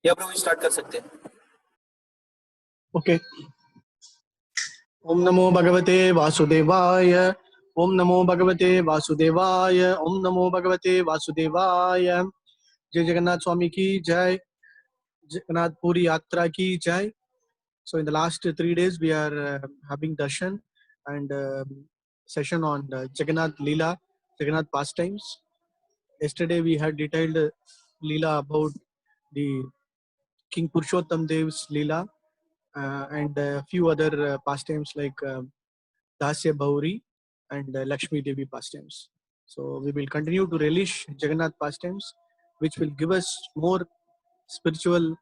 या प्रभु स्टार्ट कर सकते हैं। ओके। ओम नमो भगवते वासुदेवाय। ओम नमो भगवते वासुदेवाय। ओम नमो भगवते वासुदेवाय। जय जगन्नाथ स्वामी की जय। जगन्नाथ पुरी यात्रा की जय। So in the last 3 days we are having darshan and session on Jagannath Leela, Jagannath pastimes. Yesterday we had detailed Leela about the King Purushottam Dev's Leela and a few other pastimes like Dasya Bhauri and Lakshmi Devi pastimes. So we will continue to relish Jagannath pastimes, which will give us more spiritual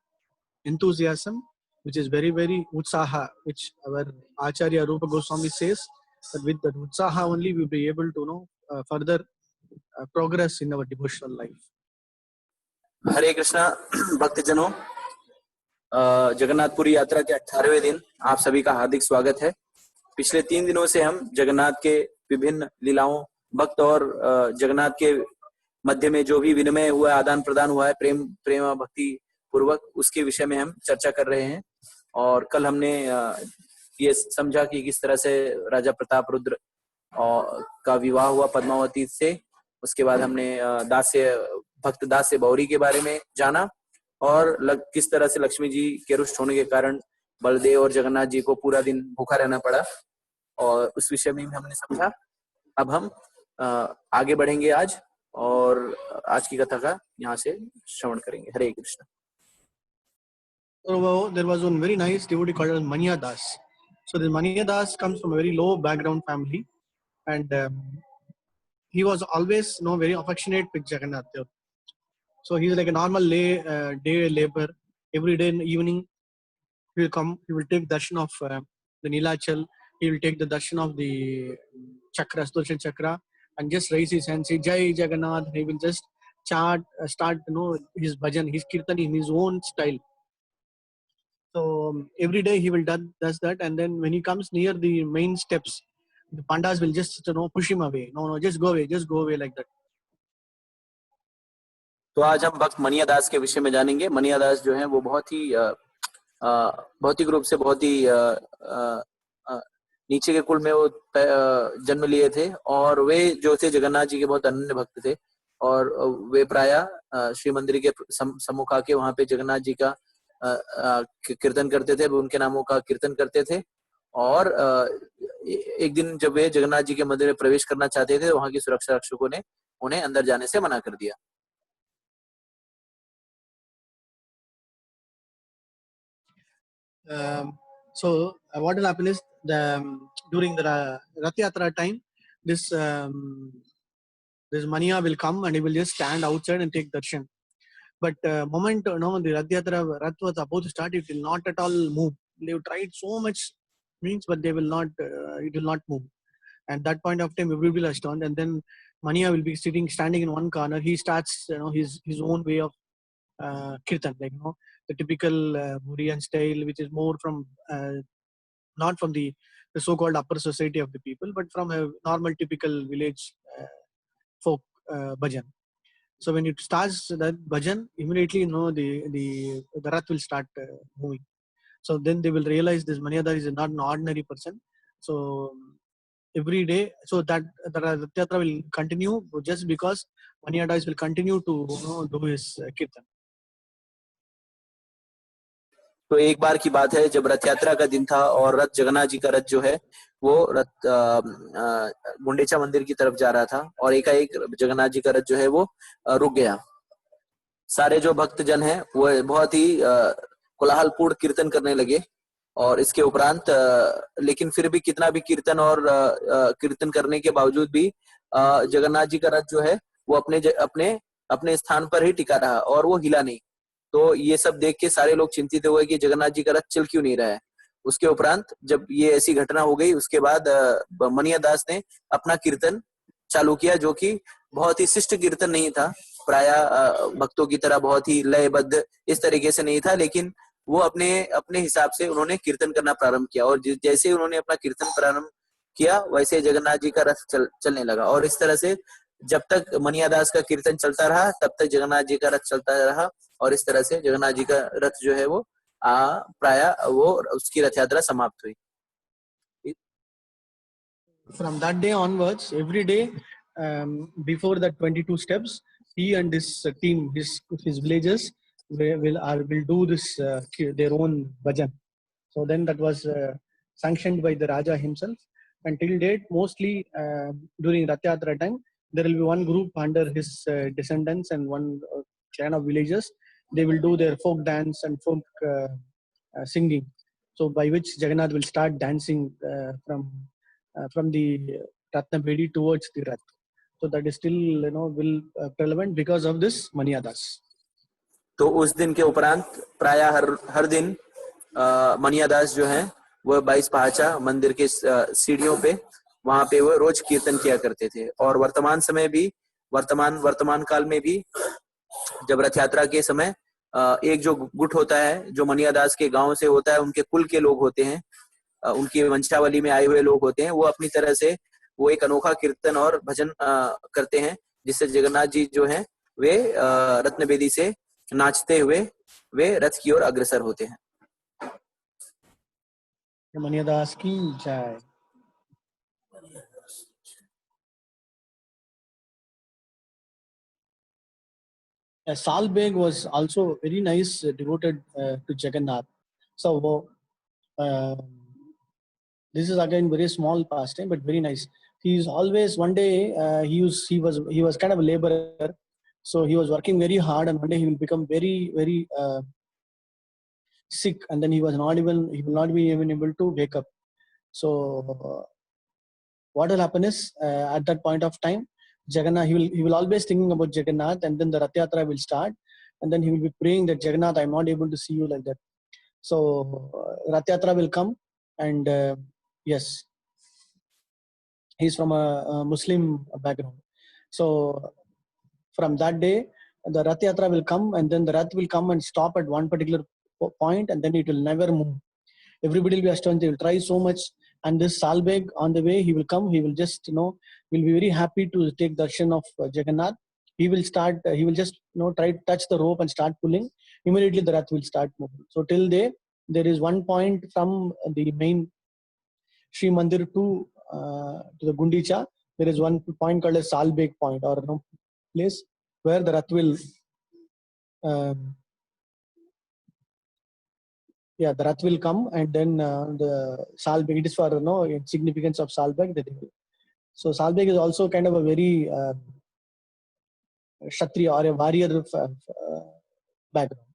enthusiasm, which is very, very utsaha, which our Acharya Rupa Goswami says that with that utsaha only we will be able to further progress in our devotional life. हरे कृष्णा भक्तजनों, जगन्नाथपुरी यात्रा के 18वें दिन आप सभी का हार्दिक स्वागत है। पिछले 3 दिनों से हम जगन्नाथ के विभिन्न लीलाओं, भक्त और जगन्नाथ के मध्य में जो भी विनिमय हुआ है, आदान प्रदान हुआ है प्रेम भक्ति पूर्वक, उसके विषय में हम चर्चा कर रहे हैं। और कल हमने ये समझा कि किस तरह से राजा प्रताप रुद्र का विवाह हुआ पद्मावती से। उसके बाद हमने भक्त दास्य बौरी के बारे में जाना और किस तरह से लक्ष्मी जी के रुष्ट होने के कारण बलदेव और जगन्नाथ जी को पूरा दिन भूखा रहना पड़ा, और उस विषय में हमने समझा। अब हम आगे बढ़ेंगे आज और आज की कथा का यहाँ से श्रवण करेंगे। हरे Krishna. So there was one very nice devotee called Manya Das. So this Manya Das comes from a very low background family, and he was always very affectionate with Jagannath. So he is like a normal day labor. Every day in the evening he will come, he will take darshan of the Nilachal, he will take the darshan of the chakra, Sudarshan chakra, and just raise his hand, say Jai Jagannath. He will just start his bhajan, his kirtan in his own style. So every day he will does that, and then when he comes near the main steps, the pandas will just push him away. No, just go away like that. तो आज हम भक्त मनिया दास के विषय में जानेंगे। मनिया दास जो है वो बहुत ही भौतिक रूप से बहुत ही नीचे के कुल में वो जन्म लिए थे, और वे जो थे जगन्नाथ जी के बहुत अनन्य भक्त थे, और वे प्रायः श्री मंदिर के सम्मुख आके वहां पे जगन्नाथ जी का कीर्तन करते थे, उनके नामों का कीर्तन करते थे। और एक दिन जब वे जगन्नाथ जी के मंदिर में प्रवेश करना चाहते थे, वहां के सुरक्षा रक्षकों ने उन्हें अंदर जाने से मना कर दिया। So what will happen is during the Rath Yatra time, this Mania will come and he will just stand outside and take darshan. But moment the Rath Yatra Rath was about to start, it will not at all move. They have tried so much means, but they will not. It will not move. And that point of time, everybody will astound, and then Mania will be standing in one corner. He starts his own way of kirtan, like the typical Murian style, which is more from not from the so-called upper society of the people, but from a normal typical village folk bhajan. So when it starts that bhajan, immediately the rath will start moving. So then they will realize this Manyada is not an ordinary person. So every day, so that the Rath Yatra will continue just because Manyada will continue to do his kirtan. तो एक बार की बात है जब रथ यात्रा का दिन था और रथ जगन्नाथ जी का रथ जो है वो रथ गुंडेचा मंदिर की तरफ जा रहा था, और एकाएक जगन्नाथ जी का रथ जो है वो रुक गया। सारे जो भक्तजन हैं वो बहुत ही कोलाहलपूर्ण कीर्तन करने लगे, और इसके उपरांत लेकिन फिर भी कितना भी कीर्तन और कीर्तन करने के बावजूद भी जगन्नाथ जी का रथ जो है वो अपने स्थान पर ही टिका रहा और वो हिला नहीं। तो ये सब देख के सारे लोग चिंतित हुए कि जगन्नाथ जी का रथ चल क्यों नहीं रहा है। उसके उपरांत जब ये ऐसी घटना हो गई, उसके बाद मनिया दास ने अपना कीर्तन चालू किया, जो कि बहुत ही शिष्ट कीर्तन नहीं था, प्रायः भक्तों की तरह बहुत ही लयबद्ध इस तरीके से नहीं था, लेकिन वो अपने हिसाब से उन्होंने कीर्तन करना प्रारंभ किया। और जैसे ही उन्होंने अपना कीर्तन प्रारंभ किया वैसे जगन्नाथ जी का रथ चलने लगा, और इस तरह से जब तक मनिया दास का कीर्तन चलता रहा तब तक जगन्नाथ जी का रथ चलता रहा। और इस तरह से जगन्नाथ जी का रथ जो है वो प्राय वो उसकी रथ यात्रा समाप्त हुई। From that day onwards, every day before the 22 steps, he and his team, his villagers will do this their own bhajan. So then that was sanctioned by the Raja himself. Until date, mostly during Rath Yatra time, there will be one group under his descendants and one clan of villagers. They will do their folk dance and folk singing. So by which Jagannath will start dancing from the Ratnabedi towards the Rath. So that is still will relevant because of this Maniyadas. तो उस दिन के उपरांत प्राय हर दिन मनियादास जो हैं वह 22 पहाचा मंदिर के सीढ़ियों पे वहां पे वो रोज कीर्तन किया करते थे। और वर्तमान समय भी वर्तमान काल में भी जब रथ यात्रा के समय एक जो गुट होता है जो मनियादास के गांव से होता है, उनके कुल के लोग होते हैं, उनकी वंशावली में आए हुए लोग होते हैं, वो अपनी तरह से वो एक अनोखा कीर्तन और भजन करते हैं, जिससे जगन्नाथ जी जो हैं वे रत्नबेदी से नाचते हुए वे रथ की ओर अग्रसर होते हैं। मनियादास की जय। Salbeg was also very nice, devoted to Jagannath. So this is again very small pastime, but very nice. He's always one day he was kind of a laborer, so he was working very hard, and one day he will become very sick, and then he will not be even able to wake up. So what will happen is at that point of time, Jagannath, he will always thinking about Jagannath, and then the Rath Yatra will start, and then he will be praying that Jagannath, I'm not able to see you like that. So Rath Yatra will come, and yes, he's from a Muslim background. So from that day, the Rath Yatra will come, and then the Rath will come and stop at one particular point, and then it will never move. Everybody will be astonished. They will try so much. And this Salbeg, on the way, he will come. He will just, will be very happy to take darshan of Jagannath. He will start. He will just, try to touch the rope and start pulling. Immediately, the Rath will start moving. So till there is one point from the main Sri Mandir to the Gundicha. There is one point called a Salbeg point, or place where the Rath will. The Rath will come, and then the Salbeg, it is for significance of Salbeg. So Salbeg is also kind of a very Kshatriya or a warrior background.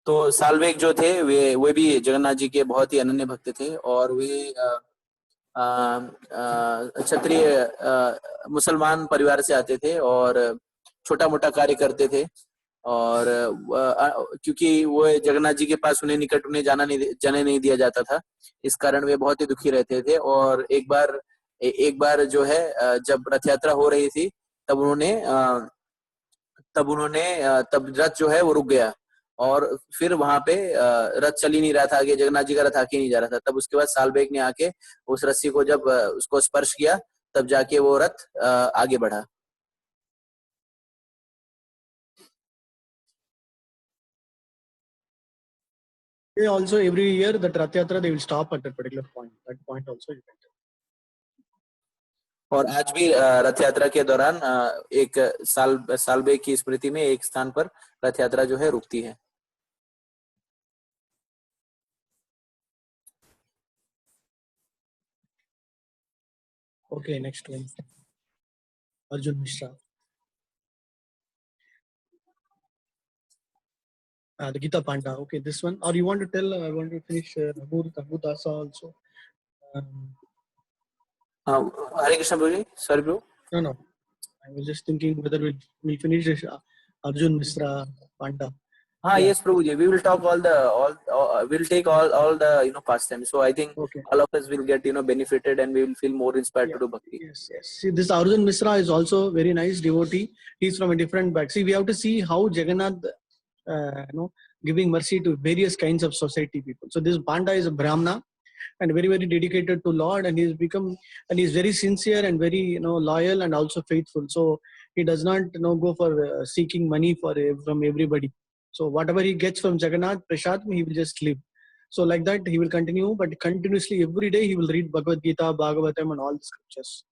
तो सालबेग जो थे वे भी जगन्नाथ जी के बहुत ही अनन्य भक्त थे, और वे क्षत्रिय मुसलमान परिवार से आते थे और छोटा मोटा कार्य करते थे। और क्योंकि वो जगन्नाथ जी के पास उन्हें जाने नहीं दिया जाता था, इस कारण वे बहुत ही दुखी रहते थे। और एक बार जो है जब रथ यात्रा हो रही थी, तब रथ जो है वो रुक गया, और फिर वहां पे रथ चल ही नहीं रहा था आगे, जगन्नाथ जी का रथ आगे नहीं जा रहा था। तब उसके बाद सालबेग ने आके उस रस्सी को जब उसको स्पर्श किया, तब जाके वो रथ आगे बढ़ा। Also, every year that Rath Yatra, they will stop at that particular point. That point also you can tell. और आज भी रथ यात्रा के दौरान एक सालबेग की स्मृति में एक स्थान पर रथ यात्रा जो है रुकती है। Okay, next one. Arjun Mishra. The Gita Panda. Okay, this one. Or you want to tell? I want to finish Raghu Dasa also. Hare Krishna Bro. Sorry, bro. No. I was just thinking whether we'll finish this Arjun Mishra Panda. Yes, Prabhuji. We will talk we'll take all the pastimes. So I think all of us will get benefited, and we will feel more inspired to do bhakti. Yes. See, this Arjun Mishra is also very nice devotee. He's from a different background. See, we have to see how Jagannath, giving mercy to various kinds of society people. So this Panda is a Brahmana and very dedicated to Lord, and he's very sincere and very loyal and also faithful. So he does not go for seeking money from everybody. So whatever he gets from Jagannath Prasad, he will just live. So like that he will continue, but continuously every day he will read Bhagavad Gita, Bhagavatam and all the scriptures.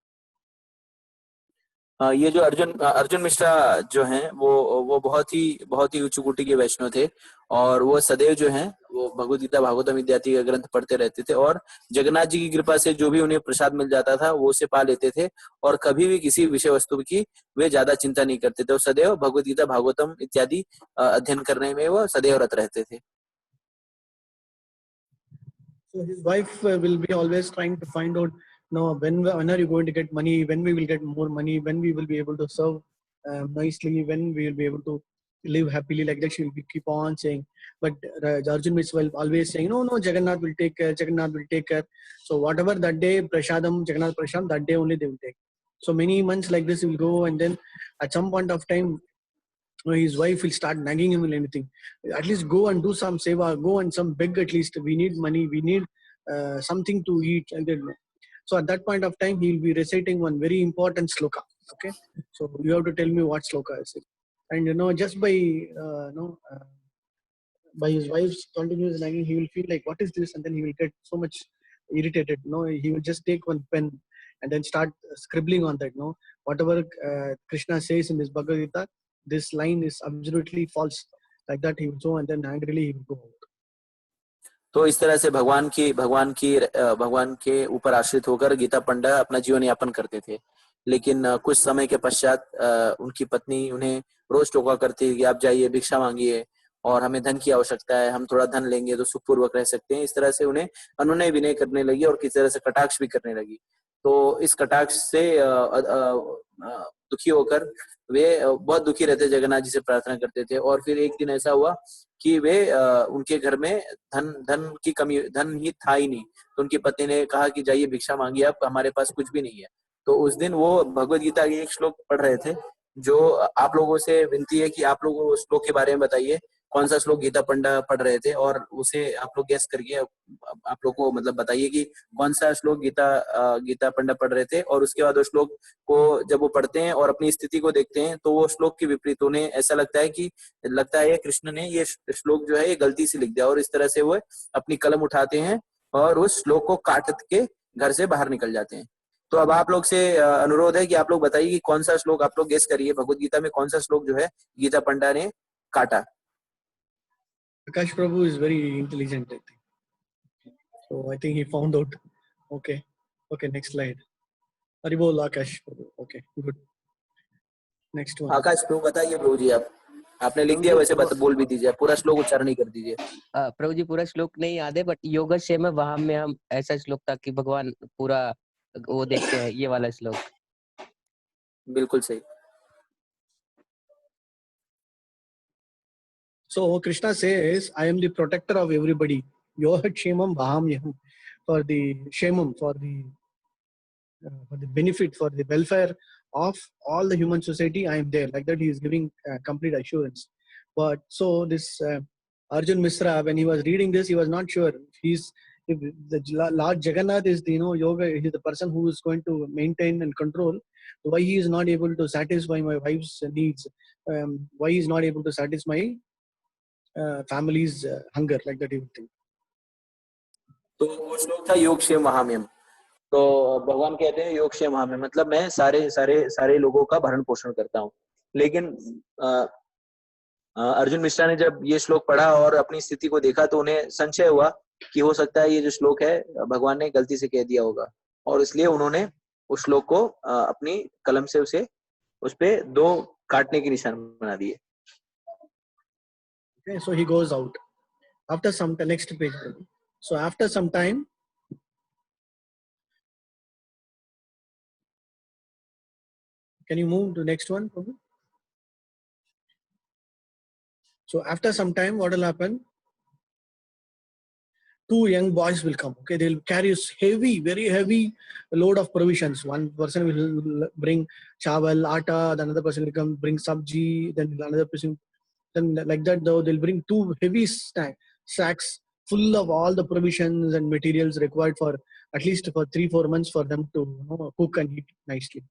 ये जो अर्जुन मिश्रा जो हैं वो बहुत ही उच्च कोटि के वैष्णव थे और वो सदैव जो हैं वो भगवद गीता भागवतम इत्यादि का ग्रंथ पढ़ते रहते थे और जगन्नाथ जी की कृपा से जो भी उन्हें प्रसाद मिल जाता था वो उसे पा लेते थे और कभी भी किसी विषय वस्तु की वे ज्यादा चिंता नहीं करते थे और सदैव भगवद गीता भागवतम इत्यादि अध्ययन करने में वो सदैव रत रहते थे. So his wife will be always trying to find out, when are you going to get money, when we will get more money, when we will be able to serve nicely, when we will be able to live happily, like that she will keep on saying. But Arjun Mishra will always saying, no, Jagannath will take care, Jagannath will take care. So whatever that day, Prasadam, Jagannath Prashadam, that day only they will take. So many months like this he will go, and then at some point of time, his wife will start nagging him with anything. At least go and do some seva, go and some beg at least. We need money, we need something to eat. And then, so at that point of time, he will be reciting one very important sloka. Okay, so you have to tell me what sloka is it. And just by his wife's continuous nagging, he will feel like, what is this? And then he will get so much irritated. He will just take one pen and then start scribbling on that. Whatever Krishna says in this Bhagavad Gita, this line is absolutely false. Like that he will go, and then angrily he will go out. तो इस तरह से भगवान के ऊपर आश्रित होकर गीता पंडा अपना जीवन यापन करते थे. लेकिन कुछ समय के पश्चात उनकी पत्नी उन्हें रोज टोका करती कि आप जाइए भिक्षा मांगिए और हमें धन की आवश्यकता है, हम थोड़ा धन लेंगे तो सुखपूर्वक रह सकते हैं. इस तरह से उन्हें अनुनय विनय करने लगी और किसी तरह से कटाक्ष भी करने लगी. तो इस कटाक्ष से दुखी होकर वे बहुत दुखी रहते, जगन्नाथ जी से प्रार्थना करते थे. और फिर एक दिन ऐसा हुआ कि वे उनके घर में धन की कमी, धन ही था ही नहीं. तो उनकी पत्नी ने कहा कि जाइए भिक्षा मांगिए, आप, हमारे पास कुछ भी नहीं है. तो उस दिन वो भगवद गीता के एक श्लोक पढ़ रहे थे. जो आप लोगों से विनती है कि आप लोग उस श्लोक के बारे में बताइए, कौन सा श्लोक गीता पंडा पढ़ रहे थे और उसे आप लोग गेस करके आप लोग को मतलब बताइए कि कौन सा श्लोक गीता पंडा पढ़ रहे थे. और उसके बाद उस श्लोक को जब वो पढ़ते हैं और अपनी स्थिति को देखते हैं तो वो श्लोक के विपरीत उन्हें ऐसा लगता है कृष्ण ने ये श्लोक जो है ये गलती से लिख दिया. और इस तरह से वो अपनी कलम उठाते हैं और उस श्लोक को काट के घर से बाहर निकल जाते हैं. तो अब आप लोग से अनुरोध है कि आप लोग बताइए कि कौन सा श्लोक, आप लोग गेस करिए, भगवद गीता में कौन सा श्लोक जो है गीता पंडा ने काटा. Prakash Prabhu is very intelligent, I think. So I think he found out. Okay, next slide. Haribol Akash Prabhu. Okay, good. Next one. आकाश प्रभु बताइए. प्रभु जी आपने लिख दिया, वैसे बोल भी दीजिए, पूरा श्लोक उच्चारण नहीं कर दीजिए. प्रभु जी पूरा श्लोक नहीं याद है, बट योगक्षेम वहां में हम ऐसा श्लोक था कि भगवान पूरा वो देखते हैं, ये वाला श्लोक. बिल्कुल सही. So Krishna says, I am the protector of everybody. Yoga-kshemam vahamyaham. For the kshemam, for the benefit, for the welfare of all the human society, I am there. Like that, he is giving complete assurance. But so this Arjun Mishra, when he was reading this, he was not sure if the Lord Jagannath is the yoga, he is the person who is going to maintain and control. Why he is not able to satisfy my wife's needs? Why he is not able to satisfy family's hunger? Like that he would think. तो वो श्लोक था योगक्षेम महाम्यम. तो भगवान कहते हैं योगक्षेम महाम्यम मतलब मैं सारे लोगों का भरण पोषण करता हूँ. लेकिन अर्जुन मिश्रा ने जब ये श्लोक पढ़ा और अपनी स्थिति को देखा तो उन्हें संशय हुआ कि हो सकता है ये जो श्लोक है भगवान ने गलती से कह दिया होगा. और इसलिए उन्होंने उस श्लोक को अपनी कलम से उस पे 2 काटने के निशान बना दिए. Okay, so he goes out. After some time, next page. So after some time, can you move to next one, Prabhu? So after some time, what will happen? 2 young boys will come. Okay, they'll carry a very heavy load of provisions. One person will bring chawal, atta, then another person will come bring sabji, then another person. Then like that, though, they'll bring 2 heavy sacks full of all the provisions and materials required for at least for 3-4 months for them to cook and eat nicely.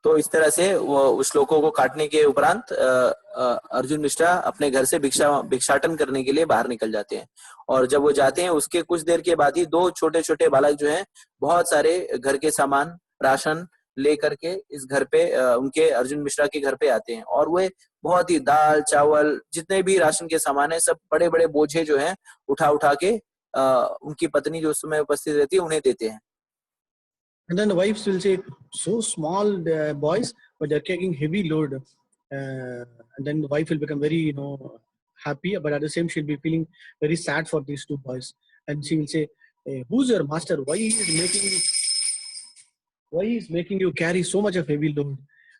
तो इस तरह से वो उस श्लोकों को काटने के उपरांत अर्जुन मिश्रा अपने घर से भिक्षाटन करने के लिए बाहर निकल जाते हैं। और जब वो जाते हैं उसके कुछ देर के बाद ही दो छोटे छोटे बालक जो हैं बहुत सारे घर के सामान राशन लेकर के इस घर पे उनके अर्जुन मिश्रा के घर पे आते हैं। और वे बहुत ही दाल चावल जितने भी राशन के सामान है सब बड़े बड़े बोझे जो हैं उठा उठा के उनकी पत्नी जो उस समय उपस्थित रहती है उन्हें देते हैं। And then the wives will say, so small boys, but they're carrying heavy load. And then the wife will become very, happy, but at the same she'll be feeling very sad for these two boys. And she will say, who's your master? Why is making you carry so much of heavy load?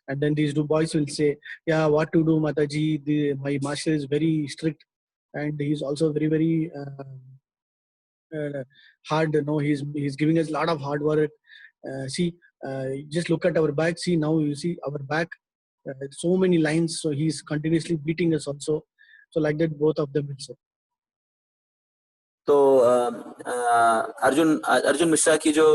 And then these two boys will say, yeah, what to do, Mataji? My master is very strict, and he's also very, very hard. He's giving us a lot of hard work. See, just look at our back. See, now you see our back, so many lines. So he's continuously beating us also. So like that, both of them will say. तो अर्जुन मिश्रा की जो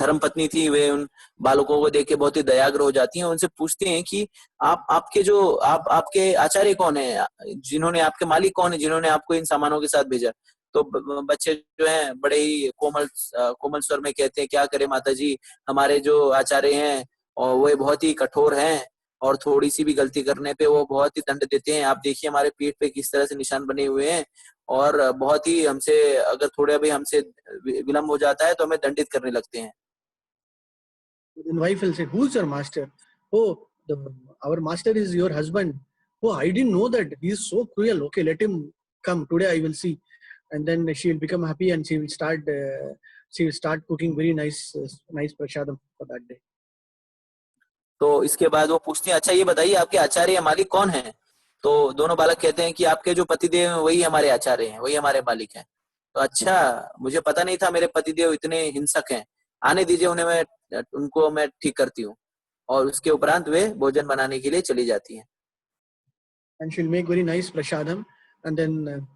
धर्म पत्नी थी वे उन बालकों को देख के बहुत ही दयाग्र हो जाती हैं। उनसे पूछते हैं कि आपके आचार्य कौन है, जिन्होंने आपके मालिक कौन है, जिन्होंने आपको इन सामानों के साथ भेजा। तो बच्चे जो हैं बड़े ही कोमल स्वर में कहते हैं, क्या करें माता जी, हमारे जो आचार्य हैं और वो बहुत ही कठोर हैं और थोड़ी सी भी गलती करने पे वो बहुत ही दंड देते हैं। आप देखिए हमारे पीठ पे किस तरह से निशान बने हुए हैं और बहुत ही हमसे अगर थोड़ा भी हमसे विलम्ब हो जाता है तो हमें दंडित करने लगते हैं। Then wife will say, who's your master? Oh, our master is your husband. Oh, I didn't know that. He is so cruel. Okay, let him come. Today I will see. And then she will become happy and she will start cooking very nice prasadam for that day. तो इसके बाद वो पूछते हैं, अच्छा ये बताइए आपके आचार्य मालिक कौन है। तो दोनों बालक कहते हैं कि आपके जो पतिदेव हैं वही हमारे आचार्य हैं, वही हमारे मालिक हैं। तो अच्छा, मुझे पता नहीं था मेरे पतिदेव इतने हिंसक हैं, आने दीजिए उन्हें, उनको मैं ठीक करती हूँ। और उसके उपरांत वे भोजन बनाने के लिए चली जाती हैं। And she'll make very nice prasadam, and then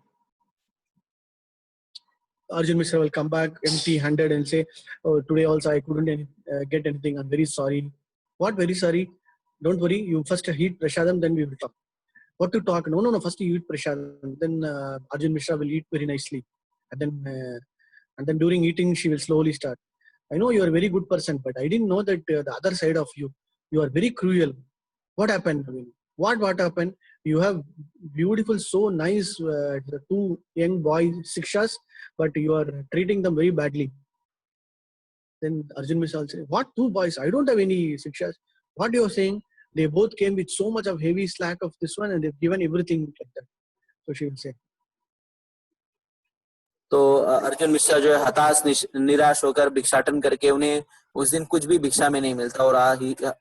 Arjun Mishra will come back empty-handed and say, oh, today also I couldn't get anything. I'm very sorry. What very sorry? Don't worry. You first eat prasadam, then we will talk. What to talk? No. First you eat prasadam. Then Arjun Mishra will eat very nicely. And then during eating, she will slowly start. I know you are a very good person, but I didn't know that the other side of you are very cruel. What happened? I mean, what happened? You have beautiful, so nice the two young boys, Sikshas, but you are treating them very badly. Then Arjun Mishra will say, what two boys? I don't have any Sikshas. What you are saying? They both came with so much of heavy slack of this one and they've given everything like that. So she will say. तो अर्जुन मिश्रा जो है हताश निराश होकर भिक्षाटन करके, उन्हें उस दिन कुछ भी भिक्षा में नहीं मिलता और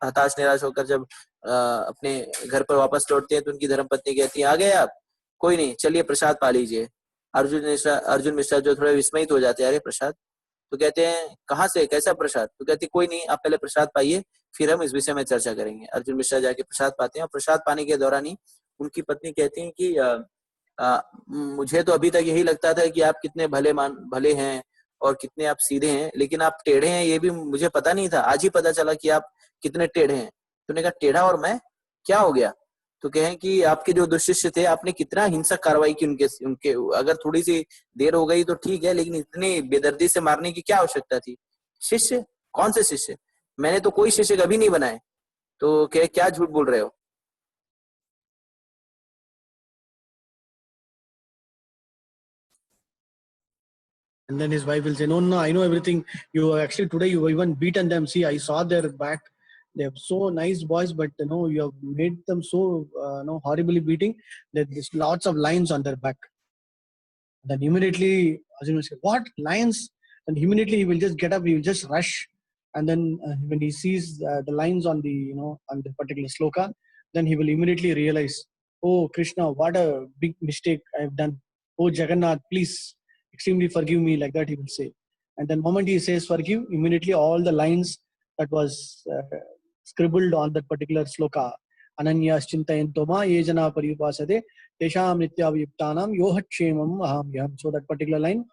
हताश निराश होकर जब अपने घर पर वापस लौटते हैं तो उनकी धर्मपत्नी कहती है, आ गए आप, कोई नहीं, चलिए प्रसाद पा लीजिए। अर्जुन मिश्रा जो थोड़े विस्मित हो जाते हैं, अरे प्रसाद? तो कहते हैं कहाँ से, कैसा प्रसाद? तो कहती कोई नहीं, आप पहले प्रसाद पाइए फिर हम इस विषय में चर्चा करेंगे। अर्जुन मिश्रा जाके प्रसाद पाते हैं और प्रसाद पाने के दौरान ही उनकी पत्नी कहती है कि मुझे तो अभी तक यही लगता था कि आप कितने भले हैं और कितने आप सीधे हैं, लेकिन आप टेढ़े हैं ये भी मुझे पता नहीं था, आज ही पता चला कि आप कितने टेढ़े हैं। तो उन्होंने कहा टेढ़ा और मैं, क्या हो गया? तो कहें कि आपके जो दुष्शिष्य थे आपने कितना हिंसक कार्रवाई की उनके अगर थोड़ी सी देर हो गई तो ठीक है, लेकिन इतनी बेदर्दी से मारने की क्या आवश्यकता थी? शिष्य? कौन से शिष्य? मैंने तो कोई शिष्य कभी नहीं बनाए। तो क्या झूठ बोल रहे हो? And then his wife will say, no, I know everything. You actually today you even beaten them. See, I saw their back. They have so nice boys, but you have made them so horribly beating that there's lots of lines on their back. Then immediately Arjun will say, what lines? And immediately he will just get up, he will just rush. And then when he sees the lines on the on the particular sloka, then he will immediately realize, oh Krishna, what a big mistake I have done. Oh Jagannath, please extremely forgive me, like that he will say. And then moment he says forgive, immediately all the lines that was scribbled on that particular sloka, Ananyas Chintayanto ma yejana paripasade tesham nityavayuktanam yohat shemam aham yam. So that particular line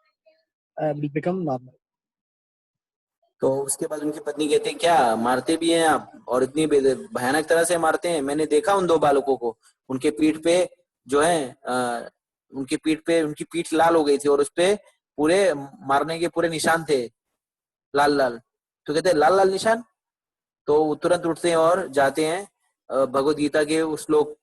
will become normal. तो उसके बाद उनकी पत्नी कहते हैं, क्या मारते भी हैं आप, और इतनी भयानक तरह से मारते हैं? मैंने देखा उन दो बालकों को, उनके पीठ पे जो है उनकी पीठ पे, उनकी पीठ लाल हो गई थी और उस पे पूरे मारने के पूरे निशान थे, लाल लाल। तो कहते हैं लाल लाल निशान। तो वो तुरंत उठते हैं और जाते हैं भगवत गीता के उस श्लोक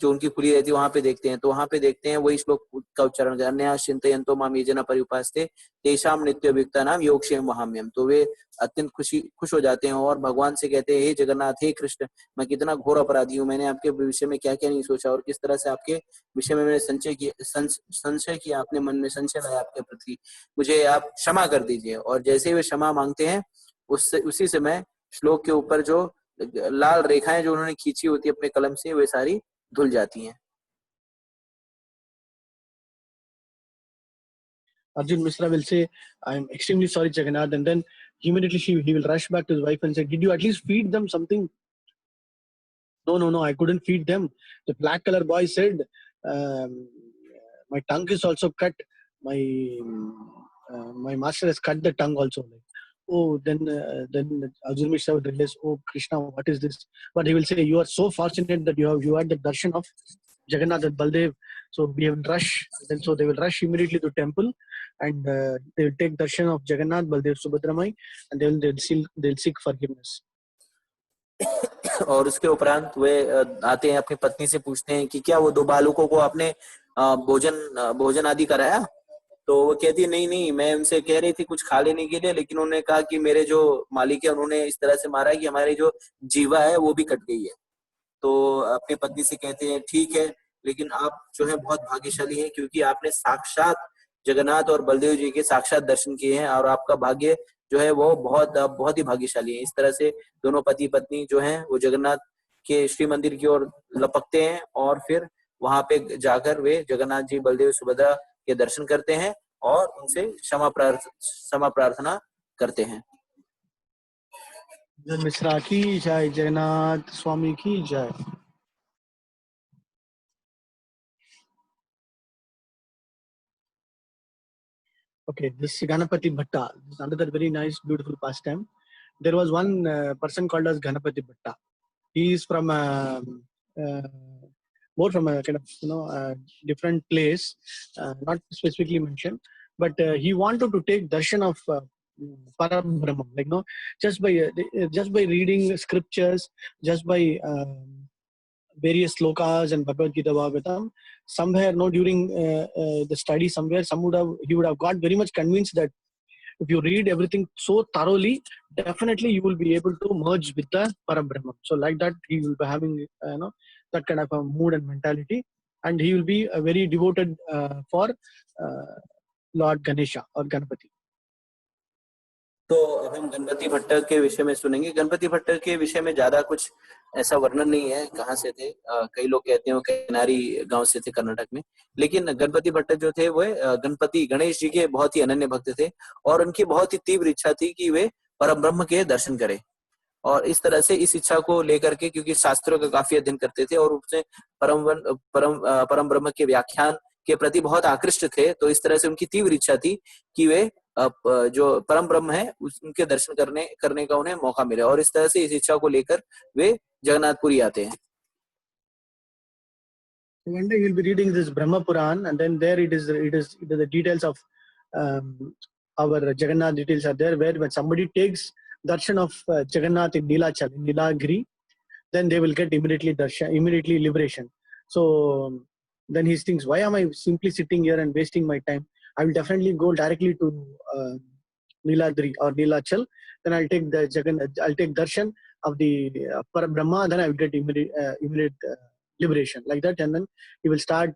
जो उनकी खुली रहती है वहां पे देखते हैं। तो वहां पे देखते हैं वही श्लोक का उच्चारण, अन्य चिंतयन्तो माम ये जना परिउपास्ते तेषां नित्ययुक्ता नाम योगक्षेम वहाम्यम। तो वे अत्यंत खुश हो जाते हैं और भगवान से कहते हैं, हे जगन्नाथ, हे कृष्ण, मैं कितना घोर अपराधी हूँ, मैंने आपके विषय में क्या क्या नहीं सोचा, और किस तरह से आपके विषय में मैंने संशय किया, अपने मन में संशय लाया आपके प्रति, मुझे आप क्षमा कर दीजिए। और जैसे ही वे क्षमा मांगते हैं, उससे उसी समय श्लोक के ऊपर जो लाल रेखाएं जो उन्होंने खींची होती है अपने कलम से, वे सारी धुल जाती हैं। Arjun Mishra will say, I'm extremely sorry, Jagannath. And then immediately he will rush back to his wife and say, did you at least feed them something? No, I couldn't feed them. The black color boy said, my tongue is also cut. My master has cut the tongue also. Oh, then Arjun Mishra would realize, oh Krishna, what is this? But he will say, you are so fortunate that you had the darshan of Jagannath and Baldev. So we have rush. Then so they will rush immediately to temple, and they will take darshan of Jagannath, Baldev, Subhadramai, and they'll seek forgiveness. और उसके उपरांत वे आते हैं, अपनी पत्नी से पूछते हैं कि क्या वो दो बालकों को आपने भोजन आदि कराया? तो वो कहती है, नहीं, मैं उनसे कह रही थी कुछ खा लेने के लिए, लेकिन उन्होंने कहा कि मेरे जो मालिक है उन्होंने इस तरह से मारा है कि हमारी जो जीवा है वो भी कट गई है। तो अपनी पत्नी से कहते हैं, ठीक है, लेकिन आप जो है बहुत भाग्यशाली हैं, क्योंकि आपने साक्षात जगन्नाथ और बलदेव जी के साक्षात दर्शन किए हैं, और आपका भाग्य जो है वो बहुत ही भाग्यशाली है। इस तरह से दोनों पति पत्नी जो हैं वो जगन्नाथ के श्री मंदिर की ओर लपकते हैं, और फिर वहां पे जाकर वे जगन्नाथ जी, बलदेव, सुभद्रा के दर्शन करते हैं और उनसे क्षमा प्रार्थना करते हैं। मिश्रा की जय, जगन्नाथ स्वामी की जय। Okay, this Ganapati Bhatta is another very nice, beautiful pastime. There was one person called as Ganapati Bhatta. He is from more from a kind of different place, not specifically mentioned, but he wanted to take darshan of Parabrahman, just by reading scriptures, just by various slokas and Bhagavad Gita Bhagavatam. Somewhere, during the study, somewhere, he would have got very much convinced that if you read everything so thoroughly, definitely you will be able to merge with the Parabrahman. So like that, he will be having that kind of a mood and mentality, and he will be very devoted for Lord Ganesha or Ganapati. तो अब हम गणपति भट्टर के विषय में सुनेंगे। गणपति भट्टर के विषय में ज्यादा कुछ ऐसा वर्णन नहीं है, कहाँ से थे। कई लोग कहते हैं वो किनारी गांव से थे कर्नाटक में, लेकिन गणपति भट्टर जो थे वो गणपति गणेश जी के बहुत ही अनन्य भक्त थे, और उनकी बहुत ही तीव्र इच्छा थी कि वे परम ब्रह्म के दर्शन करें। और इस तरह से इस इच्छा को लेकर के, क्योंकि शास्त्रों का काफी अध्ययन करते थे और उससे परम ब्रह्म के व्याख्यान के प्रति बहुत आकृष्ट थे, तो इस तरह से उनकी तीव्र इच्छा थी कि वे जो परम ब्रह्म है उनके दर्शन करने का उन्हें मौका मिले, और इस तरह से इस इच्छा को लेकर वे जगन्नाथपुरी आते हैं। One day you'll be reading this Brahma Puran, and then there it is the details of our Jagannath details are there, where when somebody takes darshan of Jagannath in Nilachal, in Nilagiri, then they will get immediately liberation. So then he thinks, why am I simply sitting here and wasting my time? I will definitely go directly to Niladri or Nilachal. Then I'll take darshan of the Parabrahma. Then I will get immediate liberation, like that, and then he will start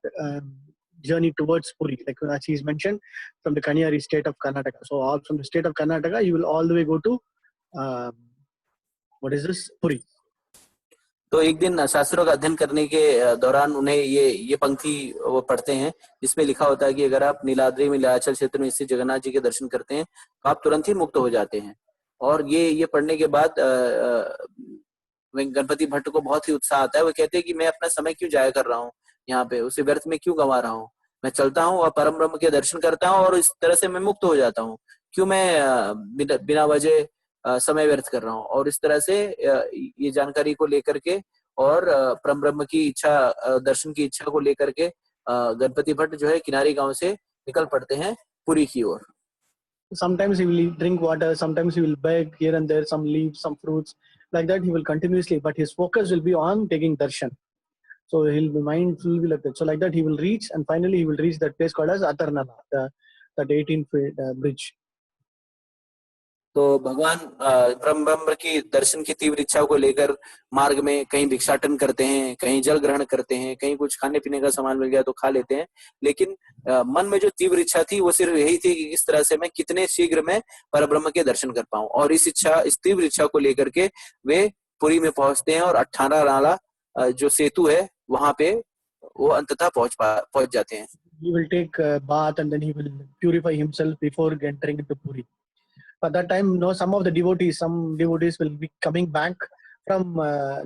journey towards Puri, like as he's mentioned, from the Kanyari state of Karnataka. So all from the state of Karnataka, he will all the way go to Puri. तो एक दिन शास्त्रों का अध्ययन करने के दौरान उन्हें ये पंक्ति वो पढ़ते हैं, जिसमें लिखा होता है कि अगर आप नीलाद्री में नीलाचल क्षेत्र में स्थित जगन्नाथ जी के दर्शन करते हैं तो आप तुरंत ही मुक्त हो जाते हैं। और ये पढ़ने के बाद गणपति भट्ट को बहुत ही उत्साह आता है। वो कहते हैं कि मैं अपना समय क्यों जाया कर रहा हूँ यहाँ पे, उसे व्यर्थ में क्यों गंवा रहा हूँ। मैं चलता हूँ और परम ब्रह्म के दर्शन करता हूँ और इस तरह से मैं मुक्त हो जाता हूँ। क्यों मैं बिना वजह समय व्यर्थ कर रहा हूँ। और इस तरह से ये जानकारी को लेकर के और परम ब्रह्म की इच्छा, दर्शन की इच्छा को लेकर के गणपति भट्ट जो है किनारी गांव से निकल पड़ते हैं पुरी की ओर। Sometimes he will drink water, sometimes he will beg here and there some leaves, some fruits, like that he will continuously, but his focus will be on taking darshan. So his mind will be like that. So like that he will reach, and finally he will reach that place called as Atarnala, that 18 feet bridge. तो भगवान ब्रह्म ब्रह्म की दर्शन की तीव्र इच्छा को लेकर मार्ग में कहीं भिक्षाटन करते हैं, कहीं जल ग्रहण करते हैं, कहीं कुछ खाने पीने का सामान मिल गया तो खा लेते हैं, लेकिन मन में जो तीव्र इच्छा थी वो सिर्फ यही थी कि किस तरह से मैं कितने शीघ्र में परब्रह्म के दर्शन कर पाऊं। और इस तीव्र इच्छा को लेकर के वे पुरी में पहुंचते हैं और 18 नाला जो सेतु है वहां पे वो अंततः पहुंच जाते हैं। He will take a bath and then he will purify himself before entering into Puri. At that time, some of the devotees, some devotees will be coming back from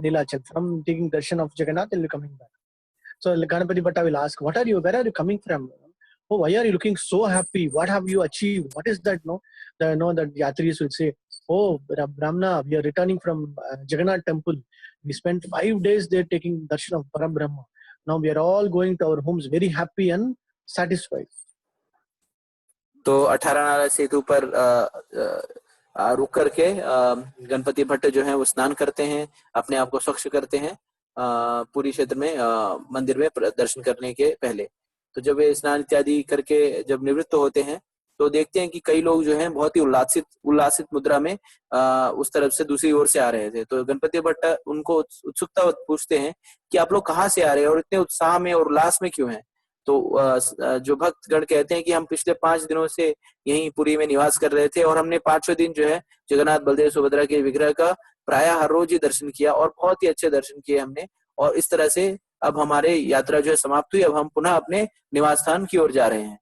Nilachal, from taking darshan of Jagannath, they will be coming back. So Ganapati Bhatta will ask, where are you coming from? Oh, why are you looking so happy? What have you achieved? What is that? That Yatris will say, oh, Brahmana, we are returning from Jagannath temple. We spent 5 days there taking darshan of Parabrahma. Now we are all going to our homes very happy and satisfied. तो 18 नाला सेतु पर रुक करके गणपति भट्ट जो है वो स्नान करते हैं, अपने आप को स्वच्छ करते हैं पूरी क्षेत्र में मंदिर में दर्शन करने के पहले। तो जब वे स्नान इत्यादि करके जब निवृत्त होते हैं तो देखते हैं कि कई लोग जो हैं बहुत ही उल्लासित मुद्रा में उस तरफ से दूसरी ओर से आ रहे थे। तो गणपति भट्ट उनको उत्सुकता पूछते हैं कि आप लोग कहाँ से आ रहे हैं और इतने उत्साह में और उल्लास में क्यों हैं? तो जो भक्तगण कहते हैं कि हम पिछले 5 दिनों से यहीं पुरी में निवास कर रहे थे और हमने 5वें दिन जो है जगन्नाथ बलदेव सुभद्रा के विग्रह का प्राय हर रोज ही दर्शन किया और बहुत ही अच्छे दर्शन किए हमने। और इस तरह से अब हमारे यात्रा जो है समाप्त हुई, अब हम पुनः अपने निवास स्थान की ओर जा रहे हैं।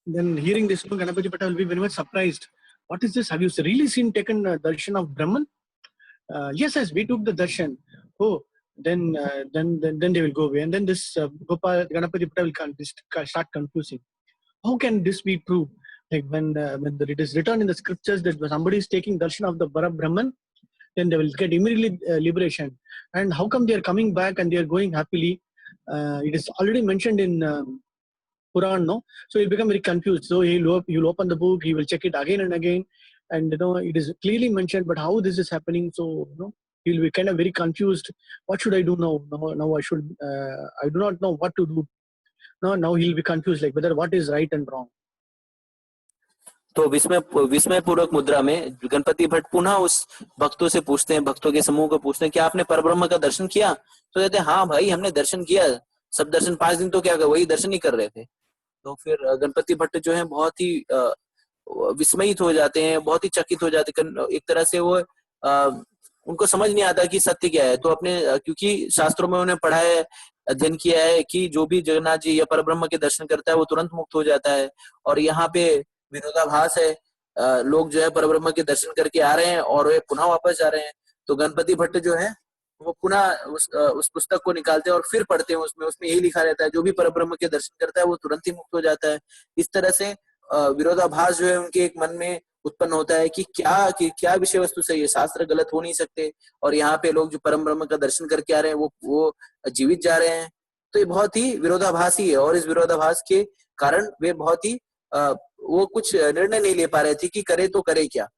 Then hearing this, Ganapati Bhatta will be very much surprised. What is this? Have you really seen taken darshan of Brahman? Yes, we took the darshan. Oh, then they will go away, and then this Ganapati Bhatta will start confusing. How can this be true? Like when it is written in the scriptures that somebody is taking darshan of the Brahman, then they will get immediately liberation. And how come they are coming back and they are going happily? It is already mentioned in Puran, no? So he'll become very confused. So he'll open the book, he will check it again and again, and it is clearly mentioned, but how this is happening? So he'll be kind of very confused. What should I do now? Now I do not know what to do. Now he'll be confused, like whether what is right and wrong. तो विस्मय पूर्वक मुद्रा में गणपति भट्ट पुनः उस भक्तों से पूछते हैं, भक्तों के समूह को पूछते हैं कि आपने परब्रह्म का दर्शन किया? तो कहते हैं हाँ भाई, हमने दर्शन किया। सब दर्शन 5 दिन तो क्या कर वही दर्शन ही कर रहे थे। तो फिर गणपति भट्ट जो है बहुत ही विस्मयित हो जाते हैं, बहुत ही चकित हो जाते हैं। एक तरह से वो उनको समझ नहीं आता कि सत्य क्या है। तो अपने क्योंकि शास्त्रों में उन्हें पढ़ा है, अध्ययन किया है कि जो भी जगन्नाथ जी या परब्रह्म के दर्शन करता है वो तुरंत मुक्त हो जाता है। और यहाँ पे विरोधाभास है, लोग जो है परब्रह्म के दर्शन करके आ रहे हैं और वे पुनः वापस जा रहे हैं। तो गणपति भट्ट जो है वो पुनः उस पुस्तक को निकालते हैं और फिर पढ़ते हैं। उसमें यही लिखा रहता है जो भी परब्रह्म के दर्शन करता है वो तुरंत ही मुक्त हो जाता है। इस तरह से विरोधाभास जो है उनके एक मन में उत्पन्न होता है कि क्या विषय वस्तु सही है, शास्त्र गलत हो नहीं सकते और यहाँ पे लोग जो परम ब्रह्म का दर्शन करके आ रहे हैं वो जीवित जा रहे हैं। तो ये बहुत ही विरोधाभासी है और इस विरोधाभास के कारण वे बहुत ही वो कुछ निर्णय नहीं ले पा रहे थे कि करे तो करे क्या।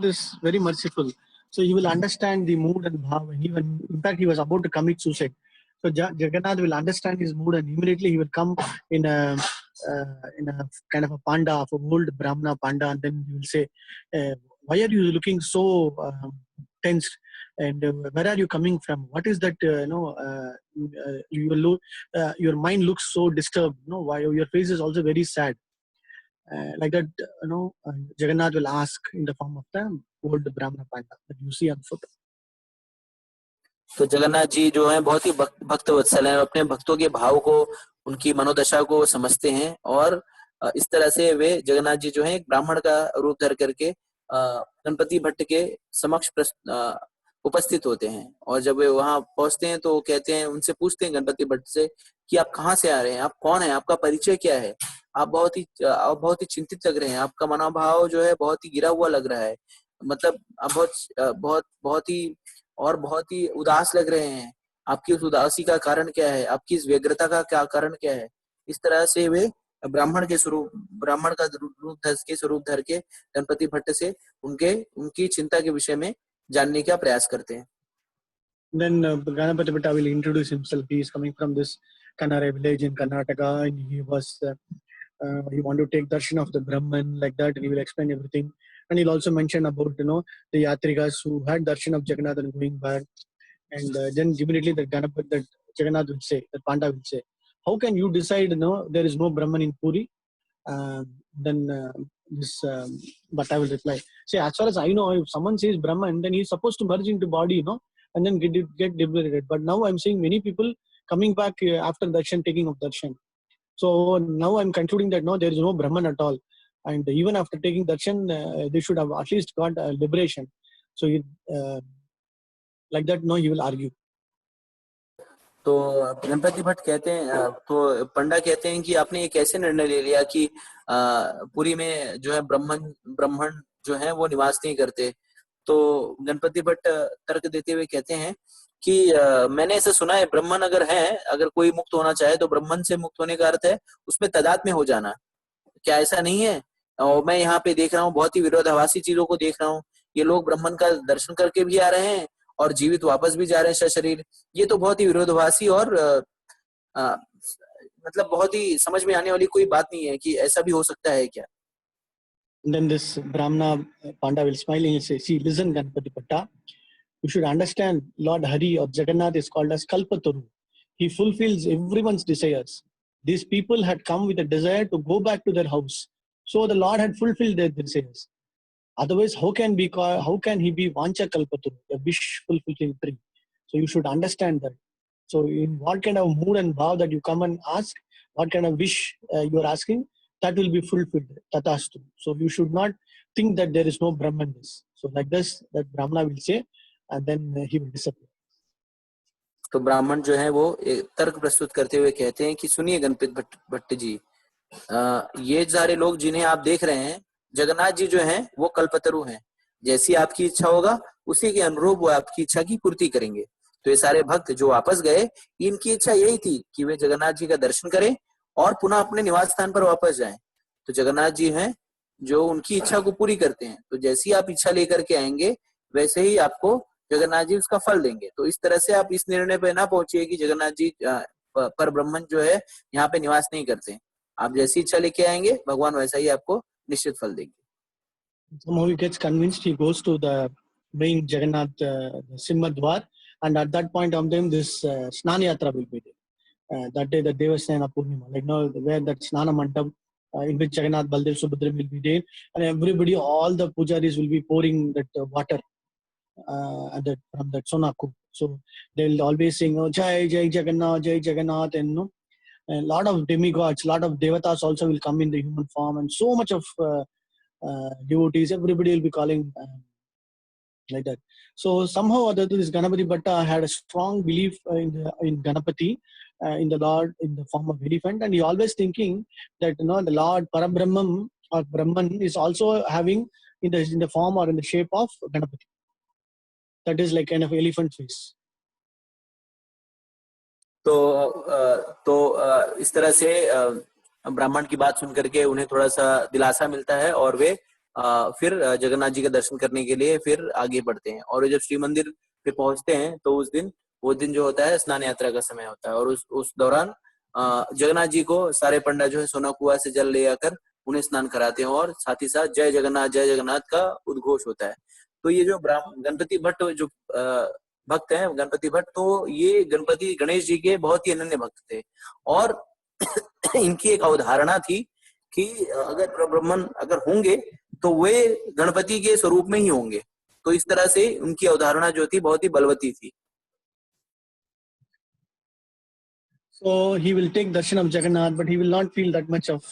This very merciful, so you will understand the mood and bhava. In fact, he was about to commit suicide. So Jagannath will understand his mood and immediately he will come in a kind of a panda, of a old Brahmana panda, and then he will say, "Why are you looking so tensed? And where are you coming from? What is that? Your mind looks so disturbed. Why your face is also very sad." Like that, Jagannath will ask in the form of the old Brahmana panda that you see on foot. तो जगन्नाथ जी जो है बहुत ही भक्त वत्सल हैं, अपने भक्तों के भाव को, उनकी मनोदशा को समझते हैं और इस तरह से वे जगन्नाथ जी जो है एक ब्राह्मण का रूप धर करके गणपति भट्ट के समक्ष उपस्थित होते हैं। और जब वे वहां पहुंचते हैं तो कहते हैं, उनसे पूछते हैं गणपति भट्ट से कि आप कहाँ से आ रहे हैं, आप कौन है, आपका परिचय क्या है, आप बहुत ही चिंतित लग रहे हैं, आपका मनोभाव जो है बहुत ही गिरा हुआ लग रहा है, मतलब आप बहुत ही उदास लग रहे हैं, आपकी उस उदासी का कारण क्या है, आपकी इस व्यग्रता का क्या कारण क्या है। इस तरह से वे ब्राह्मण का स्वरूप धर के गणपति भट्ट से उनकी चिंता के विषय में जानने का प्रयास करते हैं। Then Ganapati Bhatta will introduce himself. He is coming from this Kannada village in Karnataka, and he want to take darshan of the Brahman, like that. And he will explain everything, and he'll also mention about the yatrikas who had darshan of Jagannath and going back. And then immediately that Jagannath will say, that Panda will say, how can you decide? There is no Brahman in Puri. But I will reply. Say, as far as I know, if someone says Brahman, then he is supposed to merge into body, and then get liberated. But now I'm seeing many people coming back after darshan, taking of darshan. So now I'm concluding that no, there is no Brahman at all. And even after taking darshan, they should have at least got liberation. So like that, no, he will argue. तो गणपति भट्ट कहते हैं, तो पंडा कहते हैं कि आपने ये कैसे निर्णय ले लिया कि पुरी में जो है ब्राह्मण जो है वो निवास नहीं करते। तो गणपति भट्ट तर्क देते हुए कहते हैं कि मैंने ऐसा सुना है, ब्राह्मण अगर कोई मुक्त होना चाहे तो ब्राह्मण से मुक्त होने का अर्थ है उसमें तादाद में हो जाना। क्या ऐसा नहीं है? और मैं यहाँ पे देख रहा हूँ, बहुत ही विरोधाभासी चीजों को देख रहा हूँ। ये लोग ब्राह्मण का दर्शन करके भी आ रहे हैं और जीवित वापस भी जा रहे हैं सशरीर। ये तो बहुत ही विरोधाभासी और मतलब बहुत ही समझ में आने वाली कोई बात नहीं है कि ऐसा भी हो सकता है क्या। Then this Brahmana Panda will smile and say, see, listen Ganapati Bhatta, you should understand Lord Hari or Jagannath is called as Kalpataru. He fulfills everyone's desires. These people had come with a desire to go back to their house. So the Lord had fulfilled their desires. Otherwise, how can he be Vancha Kalpataru, a wish fulfilling tree? So you should understand that. So in what kind of mood and bhav that you come and ask, what kind of wish you are asking, that will be fulfilled, tatastu. So you should not think that there is no Brahman. So like this, that Brahmana will say, and then he will disappear. तो ब्राह्मण जो है वो एक तर्क प्रस्तुत करते हुए कहते हैं कि सुनिए गणपति भट्ट जी, ये सारे लोग जिन्हें आप देख रहे हैं, जगन्नाथ जी जो हैं वो कल्पतरु हैं। जैसी आपकी इच्छा होगा उसी के अनुरूप वो आपकी इच्छा की पूर्ति करेंगे। तो ये सारे भक्त जो वापस गए, इनकी इच्छा यही थी कि वे जगन्नाथ जी का दर्शन करें और पुनः अपने निवास स्थान पर वापस जाएं। तो जगन्नाथ जी हैं जो उनकी इच्छा को पूरी करते हैं। तो जैसी आप इच्छा लेकर के आएंगे वैसे ही आपको जगन्नाथ जी उसका फल देंगे। तो इस तरह से आप इस निर्णय पर ना पहुंचिए कि जगन्नाथ जी पर ब्रह्मन जो है यहाँ पे निवास नहीं करते। आप जैसी इच्छा लेके आएंगे भगवान वैसा ही आपको निश्चित फल देंगे। Somehow he gets convinced. He goes to the main Jagannath Simhadwar, and at that point of time, this Snana Yatra will be there. That day, the Devasena Purnima, where that Snana Mandap in which Jagannath, Baldev, Subhadra will be there, and everybody, all the pujaris will be pouring that water from that Sonaku. So they'll always sing, oh, Jai Jagannath, and a lot of demigods, lot of devatas also will come in the human form, and so much of devotees, everybody will be calling like that. So somehow or other, this Ganapati Bhatta had a strong belief in Ganapati, in the Lord in the form of elephant, and he always thinking that the Lord Parabrahman or Brahman is also having in the form or in the shape of Ganapati. That is like kind of elephant face. तो इस तरह से ब्राह्मण की बात सुन करके उन्हें थोड़ा सा दिलासा मिलता है और वे फिर जगन्नाथ जी का दर्शन करने के लिए फिर आगे बढ़ते हैं। और जब श्री मंदिर पे पहुंचते हैं तो वो दिन जो होता है स्नान यात्रा का समय होता है, और उस दौरान जगन्नाथ जी को सारे पंडा जो है सोना कुआ से जल ले आकर उन्हें स्नान कराते हैं और साथ ही साथ जय जगन्नाथ का उद्घोष होता है। तो ये जो गणपति भट्ट जो भक्त हैं, गणपति भट्ट, तो ये गणपति गणेश जी के बहुत ही अनन्य भक्त थे और इनकी एक अवधारणा थी कि अगर ब्राह्मण अगर होंगे तो वे गणपति के स्वरूप में ही होंगे। तो इस तरह से उनकी अवधारणा जो थी बहुत ही बलवती थी। So he will take darshan of Jagannath, but he will not feel that much of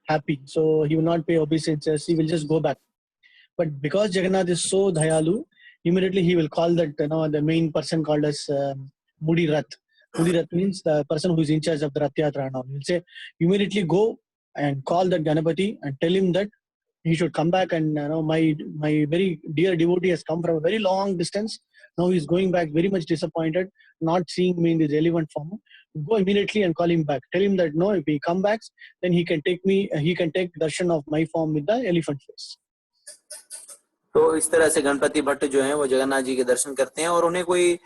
happy. So he will not pay obeisances. He will just go back. But because Jagannath is so dayalu, immediately he will call that, the main person called as Mudi Rath. Mudi Rath means the person who is in charge of the Rath Yatra now. He'll say, immediately go and call that Ganapati and tell him that he should come back, and my very dear devotee has come from a very long distance. Now he's going back very much disappointed, not seeing me in this elephant form. Go immediately and call him back. Tell him that no, if he come back, then he can take darshan of my form with the elephant face. तो इस तरह से गणपति भट्ट जो है वो जगन्नाथ जी के दर्शन करते हैं और उन्हें कोई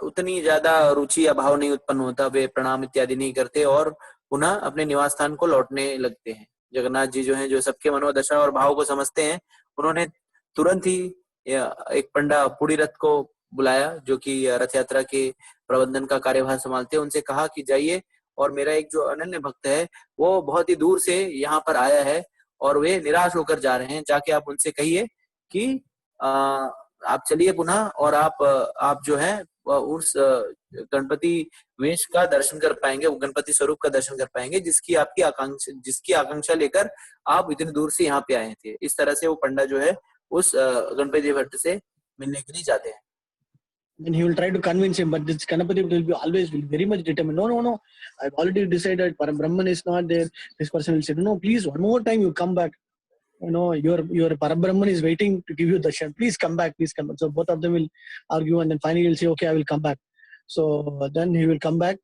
उतनी ज्यादा रुचि या भाव नहीं उत्पन्न होता, वे प्रणाम इत्यादि नहीं करते और पुनः अपने निवास स्थान को लौटने लगते हैं। जगन्नाथ जी जो है, जो सबके मनोदशा और भाव को समझते हैं, उन्होंने तुरंत ही एक पंडा पुड़ी रथ को बुलाया, जो कि रथ यात्रा के प्रबंधन का कार्यभार संभालते हैं। उनसे कहा कि जाइए, और मेरा एक जो अनन्य भक्त है वो बहुत ही दूर से यहाँ पर आया है और वे निराश होकर जा रहे हैं, जाके आप उनसे कहिए कि आप चलिए पुनः और आप जो है उस गणपति वेश का दर्शन कर पाएंगे, वो गणपति स्वरूप का दर्शन कर पाएंगे जिसकी आकांक्षा लेकर आप इतनी दूर से यहाँ पे आए थे। इस तरह से वो पंडा जो है उस गणपति भट्ट से मिलने के लिए जाते हैं। Then he will try to convince him, but this Ganapati will be very much determined. No, I've already decided Parabrahman is not there. This person will say, no, please, one more time you come back. Your Parabrahman is waiting to give you darshan. Please come back. So both of them will argue, and then finally he'll say, okay, I will come back. So then he will come back.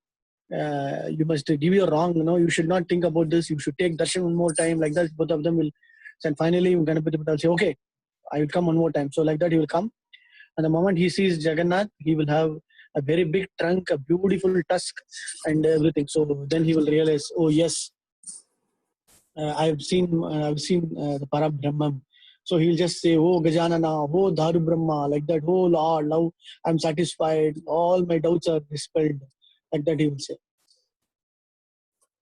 You must give your wrong. You should not think about this. You should take darshan one more time. Like that, both of them will. And finally, Ganapati will say, okay, I will come one more time. So like that, he will come. And the moment he sees Jagannath, he will have a very big trunk, a beautiful tusk, and everything. So then he will realize, oh yes, I've seen the Parabrahman. So he'll just say, oh Gajanana, oh Dharu Brahma, like that. Oh Lord, now I'm satisfied. All my doubts are dispelled. Like that he will say.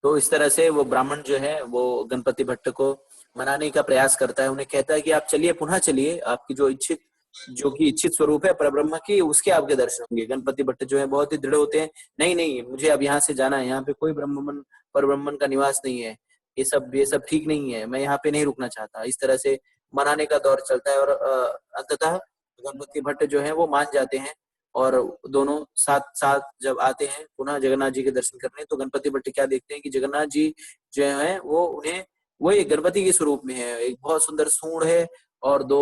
तो इस तरह से वो ब्राह्मण जो है वो गणपति भट्ट को मनाने का प्रयास करता है, उन्हें कहता है कि आप चलिए, पुनः चलिए, आपकी जो कि इच्छित स्वरूप है परब्रह्म की, उसके आपके दर्शन होंगे। गणपति भट्ट जो है बहुत ही दृढ़ होते हैं, नहीं, मुझे अब यहाँ से जाना है, यहाँ पे कोई परब्रह्मन का निवास नहीं है, ये सब ठीक नहीं है, मैं यहाँ पे नहीं रुकना चाहता। इस तरह से मनाने का दौर चलता है और अंततः गणपति भट्ट जो है वो मान जाते हैं और दोनों साथ जब आते हैं पुनः जगन्नाथ जी के दर्शन करने, तो गणपति भट्ट क्या देखते हैं कि जगन्नाथ जी जो है वो एक गणपति के स्वरूप में है, एक बहुत सुंदर सूंड है और दो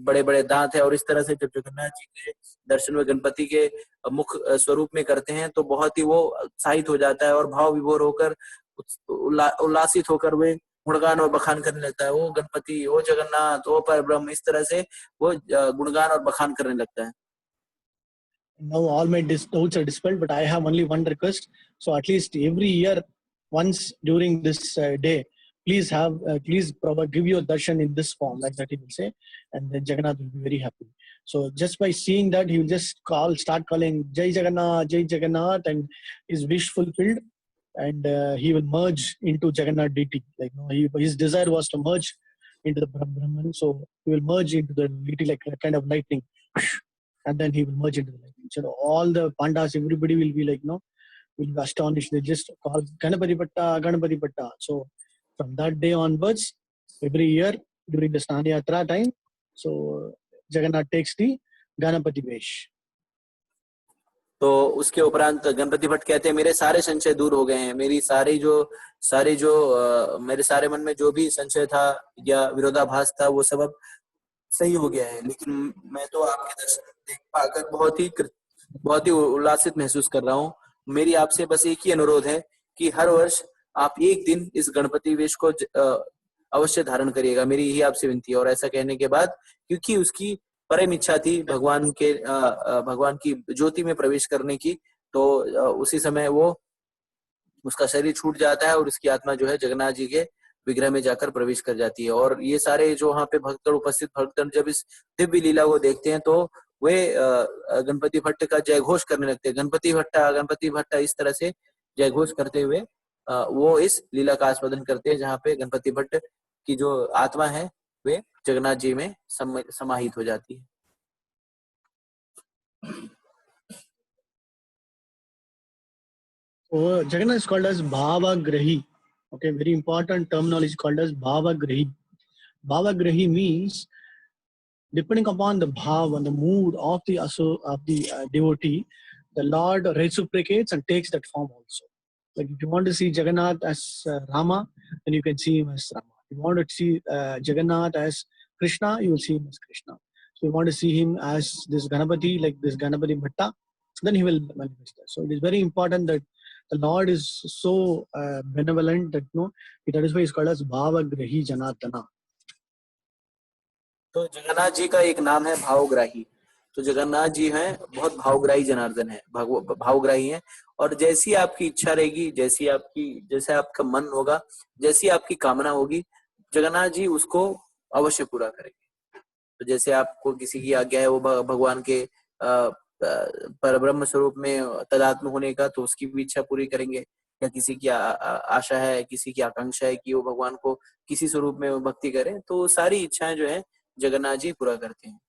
बड़े बड़े दांत है। और इस तरह से जब जगन्नाथ जी के दर्शन में गणपति के मुख स्वरूप में करते हैं तो बहुत ही वो उत्साहित हो जाता है और भाव विभोर होकर उल्लासित होकर वे गुणगान और बखान करने लगता है। वो गणपति, वो जगन्नाथ, वो परब्रह्म, इस तरह से वो गुणगान और बखान करने लगता है। Now all my doubts are dispelled, but I have only one request. So at least every year, once during this day, please give your darshan in this form, like that he will say, and then Jagannath will be very happy. So just by seeing that, he will just start calling Jai Jagannath, and his wish fulfilled, and he will merge into Jagannath deity. Like his desire was to merge into the Brahman, so he will merge into the deity like a kind of lightning, and then he will merge into the lightning. So all the pandas, everybody will be like, will be astonished. They just call Ganapati Bhatta. So from that day onwards, every year during the Snana Yatra time, so Jagannath takes the Ganapati Vesh. तो उसके उपरांत गणपति भट्ट कहते हैं, मेरे सारे संशय दूर हो गए हैं, मेरे सारे मन में जो भी संशय था या विरोधाभास था वो सब अब सही हो गया है, लेकिन मैं तो आपके दर्शन देख पाकर बहुत ही उल्लासित महसूस कर रहा हूँ। मेरी आपसे बस एक ही अनुरोध है कि हर वर्ष आप एक दिन इस गणपति वेश को अवश्य धारण करिएगा, मेरी यही आपसे विनती है। और ऐसा कहने के बाद, क्योंकि उसकी परम इच्छा थी भगवान की ज्योति में प्रवेश करने की, तो उसी समय उसका शरीर छूट जाता है और उसकी आत्मा जो है जगन्नाथ जी के विग्रह में जाकर प्रवेश कर जाती है। और ये सारे जो वहां पे उपस्थित भक्तगण जब इस दिव्य लीला को देखते हैं तो वे गणपति भट्ट का जय घोष करने लगते हैं, गणपति भट्टा, इस तरह से जय घोष करते हुए वो इस लीला का आस्वादन करते हैं, जहाँ पे गणपति भट्ट की जो आत्मा है वे जगन्नाथ जी में समाहित हो जाती है। So Jagannath is called as Bhavagrahi. Okay, very important terminology called as Bhavagrahi. Bhavagrahi means depending upon the bhav and the mood of the devotee, the Lord reciprocates and takes that form also. Like if you want to see Jagannath as Rama, then you can see him as Rama. If you want to see Jagannath as Krishna, you will see him as Krishna. So you want to see him as this Ganapati, like this Ganapati Bhatta, then he will manifest that. So it is very important that the Lord is so benevolent that that is why he's called as Bhavagrahi Janardana. तो जगन्नाथ जी का एक नाम है भावग्राही। तो जगन्नाथ जी हैं बहुत भावग्राही जनार्दन है, भावग्राही हैं। और जैसी आपकी इच्छा रहेगी, जैसे आपका मन होगा, जैसी आपकी कामना होगी, जगन्नाथ जी उसको अवश्य पूरा करेंगे। तो जैसे आपको किसी की आज्ञा है वो भगवान के परब्रह्म स्वरूप में तदात्म होने का, तो उसकी भी इच्छा पूरी करेंगे। या किसी की आशा है, किसी की आकांक्षा है कि वो भगवान को किसी स्वरूप में भक्ति करें, तो सारी इच्छाएं जो है जगन्नाथ जी पूरा करते हैं।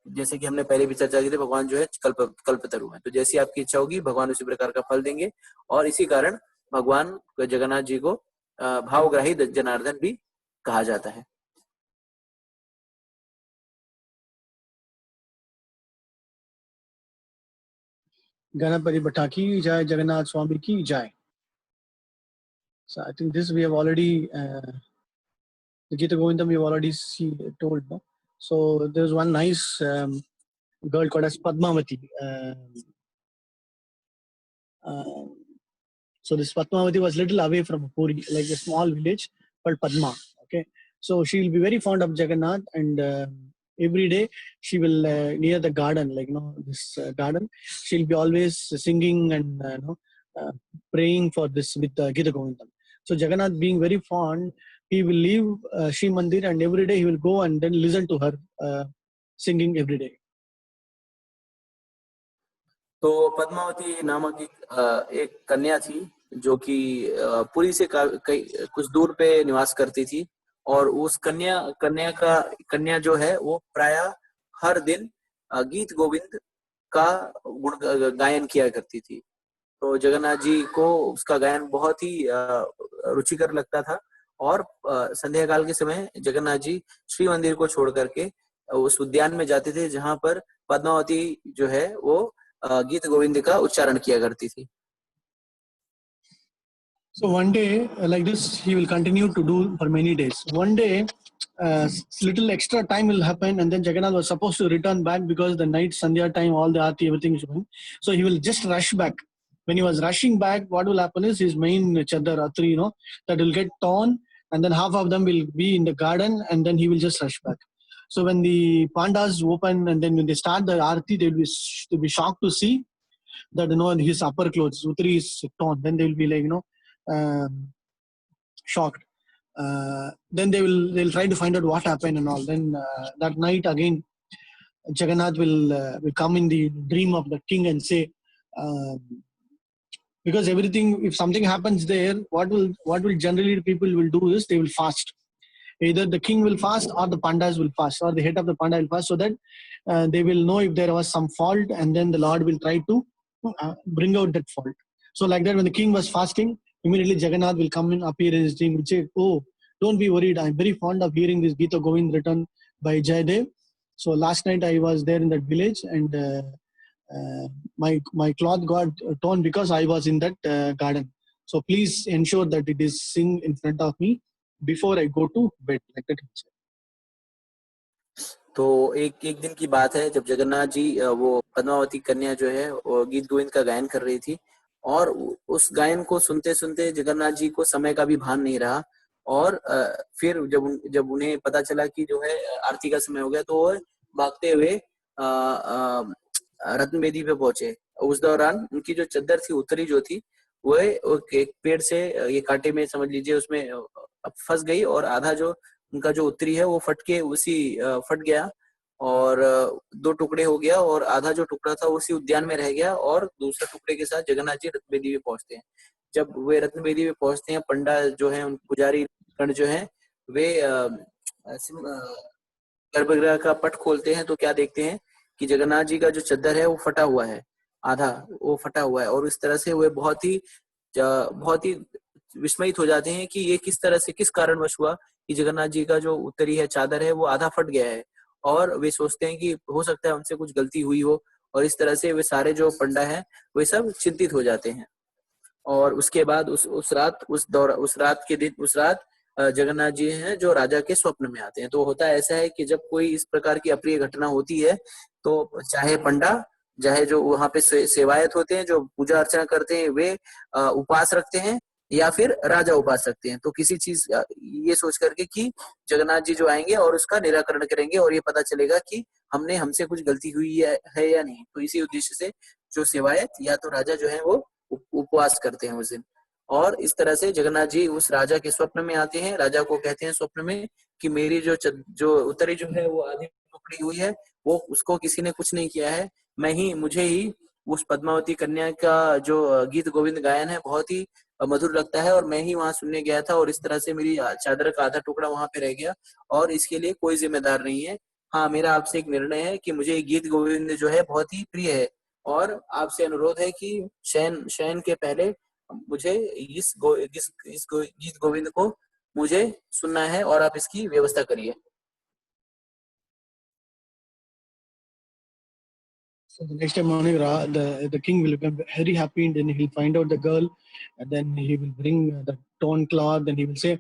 जैसे कि हमने पहले भी चर्चा की थी, भगवान जो है कल्पतरु है। तो जैसी आपकी इच्छा होगी भगवान उसी प्रकार का फल देंगे। और इसी कारण भगवान जगन्नाथ जी को भावग्राही जनार्दन भी कहा जाता है। Ganapati Bhatta ki jai, Jagannath Swami ki jai. So I think this we have already, the Gita Govindam we have already told. No? So there's one nice girl called as Padmavati. So this Padmavati was little away from Puri, like a small village called Padma. Okay, so she will be very fond of Jagannath, and every day she will near the garden, like this garden, she'll be always singing and praying for this with Gita Govindam. So Jagannath, being very fond, he will leave Shri Mandir, and every day he will go and then listen to her singing every day. तो पद्मावती नामक एक कन्या थी जो कि पुरी से कुछ दूर पे निवास करती थी। और उस कन्या जो है वो प्रायः हर दिन गीत गोविंद का गुण गायन किया करती थी। तो जगन्नाथ जी को उसका गायन बहुत ही रुचिकर लगता था। और संध्या काल के समय जगन्नाथ जी श्री मंदिर को छोड़ करके उस उद्यान में जाते थे जहां पर पद्मावती जो है वो गीत गोविंद का उच्चारण किया करती थी। So one day, like this, he will continue to do for many days. One day, little extra time will happen, and then Jagannath was supposed to return back because the night Sandhya time, all the aarti, everything is going. So he will just rush back. When he was rushing back, what will happen is his main chadar, atri, that will get torn, and then half of them will be in the garden, and then he will just rush back. So when the pandas open and then when they start the aarti, they will be shocked to see that his upper clothes, utri is torn. Then they will be like shocked. Then they'll try to find out what happened and all. Then that night again, Jagannath will come in the dream of the king and say, because everything, if something happens there, what will generally people will do is they will fast. Either the king will fast or the pandas will fast, or the head of the panda will fast, so that they will know if there was some fault, and then the Lord will try to bring out that fault. So like that, when the king was fasting, immediately Jagannath will come and appear in his dream and say, "Oh, don't be worried. I'm very fond of hearing this Gita Govind written by Jayadev. So last night I was there in that village, and my cloth got torn because I was in that garden. So please ensure that it is sing in front of me before I go to bed." Like that. तो एक दिन की बात है जब जगन्नाथ जी वो पद्मावती कन्या जो है वो गीत गोविंद का गायन कर रही थी। और उस गायन को सुनते सुनते जगन्नाथ जी को समय का भी भान नहीं रहा। और फिर जब उन्हें पता चला कि जो है आरती का समय हो गया, तो वो भागते हुए रत्न बेदी पे पहुंचे। उस दौरान उनकी जो चद्दर थी, उत्तरी जो थी, वो एक पेड़ से ये कांटे में समझ लीजिए उसमें फंस गई, और आधा जो उनका जो उत्तरी है वो फट गया और दो टुकड़े हो गया, और आधा जो टुकड़ा था उसी उद्यान में रह गया, और दूसरे टुकड़े के साथ जगन्नाथ जी रत्नबेदी पे पहुंचते हैं। जब वे रत्नबेदी पे पहुंचते हैं, पंडा जो है, उन पुजारी गण जो है, वे गर्भगृह का पट खोलते हैं, तो क्या देखते हैं कि जगन्नाथ जी का जो चद्दर है वो फटा हुआ है, आधा वो फटा हुआ है। और इस तरह से वे बहुत ही विस्मयित हो जाते हैं कि ये किस तरह से, किस कारणवश हुआ कि जगन्नाथ जी का जो उत्तरी है, चादर है, वो आधा फट गया है। और वे सोचते हैं कि हो सकता है उनसे कुछ गलती हुई हो, और इस तरह से वे सारे जो पंडा हैं वे सब चिंतित हो जाते हैं। और उसके बाद उस रात के दिन उस रात जगन्नाथ जी हैं जो राजा के स्वप्न में आते हैं। तो होता ऐसा है कि जब कोई इस प्रकार की अप्रिय घटना होती है तो चाहे पंडा, चाहे जो वहां पे सेवायत होते हैं जो पूजा अर्चना करते हैं वे उपवास रखते हैं, या फिर राजा उपवास रखते हैं। तो किसी चीज ये सोच करके कि जगन्नाथ जी जो आएंगे और उसका निराकरण करेंगे और ये पता चलेगा कि हमसे कुछ गलती हुई है या नहीं। तो इसी उद्देश्य से जो सेवायत या तो राजा जो है वो उपवास करते हैं उस दिन। और इस तरह से जगन्नाथ जी उस राजा के स्वप्न में आते हैं। राजा को कहते हैं स्वप्न में कि मेरी जो उत्तरी जो है वो आधी टुकड़ी हुई है, वो उसको किसी ने कुछ नहीं किया है, मुझे ही उस पद्मावती कन्या का जो गीत गोविंद गायन है बहुत ही मधुर लगता है, और मैं ही वहां सुनने गया था और इस तरह से मेरी चादर का आधा टुकड़ा वहां पे रह गया, और इसके लिए कोई जिम्मेदार नहीं है। हाँ, मेरा आपसे एक निर्णय है कि मुझे गीत गोविंद जो है बहुत ही प्रिय है, और आपसे अनुरोध है कि शयन शयन के पहले मुझे इस गीत गोविंद को मुझे सुनना है और आप इसकी व्यवस्था करिए। So the next day morning, the king will become very happy, and then he'll find out the girl, and then he will bring the torn cloth, and he will say,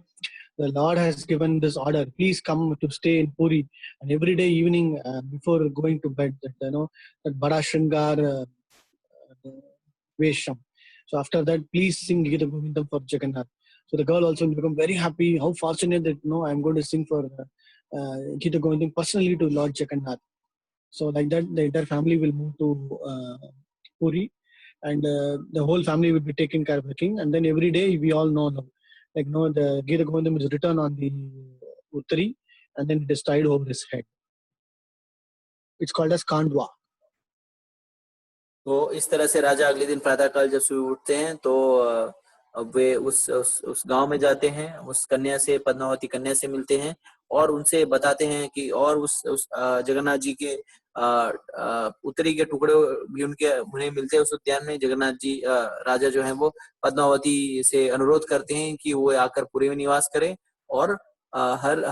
"The Lord has given this order. Please come to stay in Puri, and every day evening before going to bed, that Bada Shringar Vesham. So after that, please sing Gita Govindam for Jagannath." So the girl also will become very happy. How fortunate that I'm going to sing for Gita Govindam personally to Lord Jagannath. So like that, the entire family will move to Puri, and the whole family will be taking care of the king. And then every day, we all know, the Gita Govindam is written on the Uttari, and then it is tied over his head. It's called as Kandwa. तो इस तरह से राजा अगले दिन प्रातःकाल जब सुबह उठते हैं तो अब वे उस गांव में जाते हैं, उस कन्या से, पद्मावती कन्या से मिलते हैं और उनसे बताते हैं कि और उस जगन्नाथ जी के उत्तरी के टुकड़े भी उन्हें मिलते हैं उस उद्यान में। जगन्नाथ जी राजा जो है वो पद्मावती से अनुरोध करते हैं कि वो आकर पुरी में निवास करें और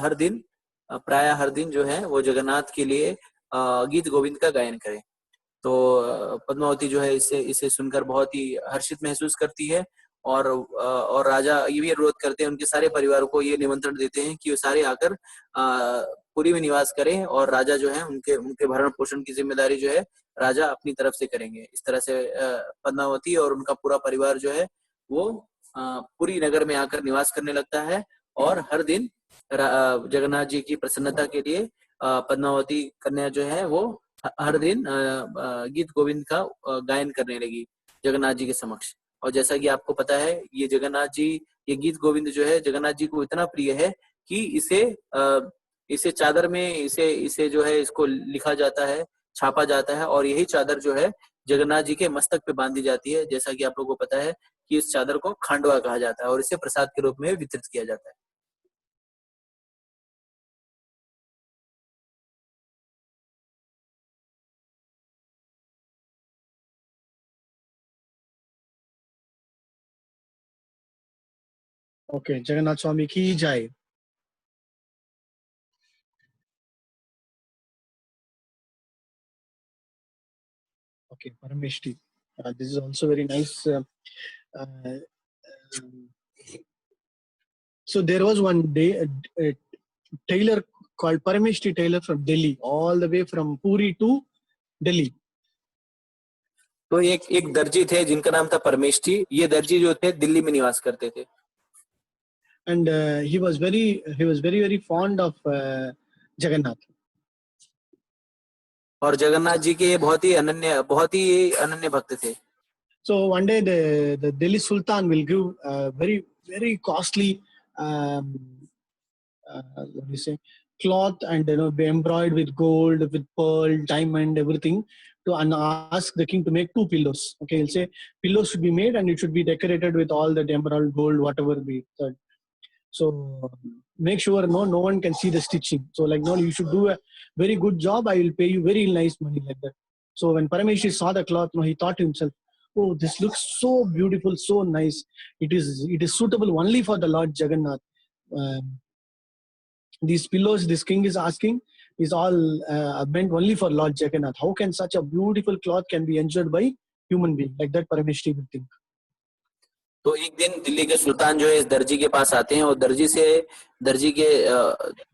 हर दिन प्राय हर दिन जो है वो जगन्नाथ के लिए गीत गोविंद का गायन करें। तो पद्मावती जो है इसे सुनकर बहुत ही हर्षित महसूस करती है, और राजा ये भी अनुरोध करते हैं, उनके सारे परिवार को ये निमंत्रण देते हैं कि वो सारे आकर पुरी में निवास करें, और राजा जो है उनके भरण पोषण की जिम्मेदारी जो है राजा अपनी तरफ से करेंगे। इस तरह से पद्मावती और उनका पूरा परिवार जो है वो पुरी नगर में आकर निवास करने लगता है, और हर दिन जगन्नाथ जी की प्रसन्नता के लिए पद्मावती कन्या जो है वो हर दिन गीत गोविंद का गायन करने लगी जगन्नाथ जी के समक्ष। और जैसा कि आपको पता है, ये गीत गोविंद जो है जगन्नाथ जी को इतना प्रिय है कि इसे चादर में इसे जो है इसको लिखा जाता है, छापा जाता है, और यही चादर जो है जगन्नाथ जी के मस्तक पे बांधी जाती है। जैसा कि आप लोगों को पता है कि इस चादर को खांडवा कहा जाता है और इसे प्रसाद के रूप में वितरित किया जाता है। Okay, Jagannath Swami ki jai. Okay, Parameshti. This is also very nice. So there was one day a tailor called Parameshti Tailor from Delhi, all the way from Puri to Delhi. तो एक दर्जी थे जिनका नाम था परमेष्ठी। ये दर्जी जो थे दिल्ली में निवास करते थे। And he was very fond of Jagannath. और जगन्नाथ जी के बहुत ही अनन्य भक्त थे। So one day the Delhi Sultan will give very costly what do you say, cloth, and be embroidered with gold, with pearl, diamond, everything, and ask the king to make 2 pillows. Okay, he'll say pillows should be made and it should be decorated with all the emerald, gold, whatever be. So make sure no one can see the stitching. So you should do a very good job. I will pay you very nice money, like that. So when Parameshwar saw the cloth, he thought to himself, "Oh, this looks so beautiful, so nice. It is suitable only for the Lord Jagannath. These pillows, this king is asking is all meant only for Lord Jagannath. How can such a beautiful cloth can be enjoyed by human being? Like that Parameshri will think. तो एक दिन दिल्ली के सुल्तान जो है इस दर्जी के पास आते हैं और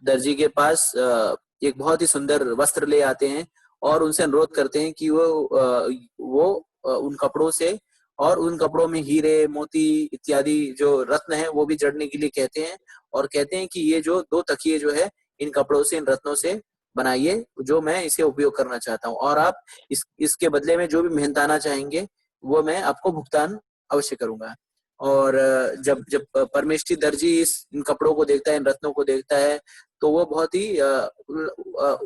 दर्जी के पास एक बहुत ही सुंदर वस्त्र ले आते हैं और उनसे अनुरोध करते हैं कि वो उन कपड़ों से और उन कपड़ों में हीरे मोती इत्यादि जो रत्न है वो भी जड़ने के लिए कहते हैं और कहते हैं कि ये जो 2 तकिए जो है इन कपड़ों से इन रत्नों से बनाइए जो मैं इसे उपयोग करना चाहता हूँ और आप इसके बदले में जो भी मेहनताना चाहेंगे वो मैं आपको भुगतान अवश्य करूंगा। और जब परमेष्ठी दर्जी इन कपड़ों को देखता है, इन रत्नों को देखता है तो वो बहुत ही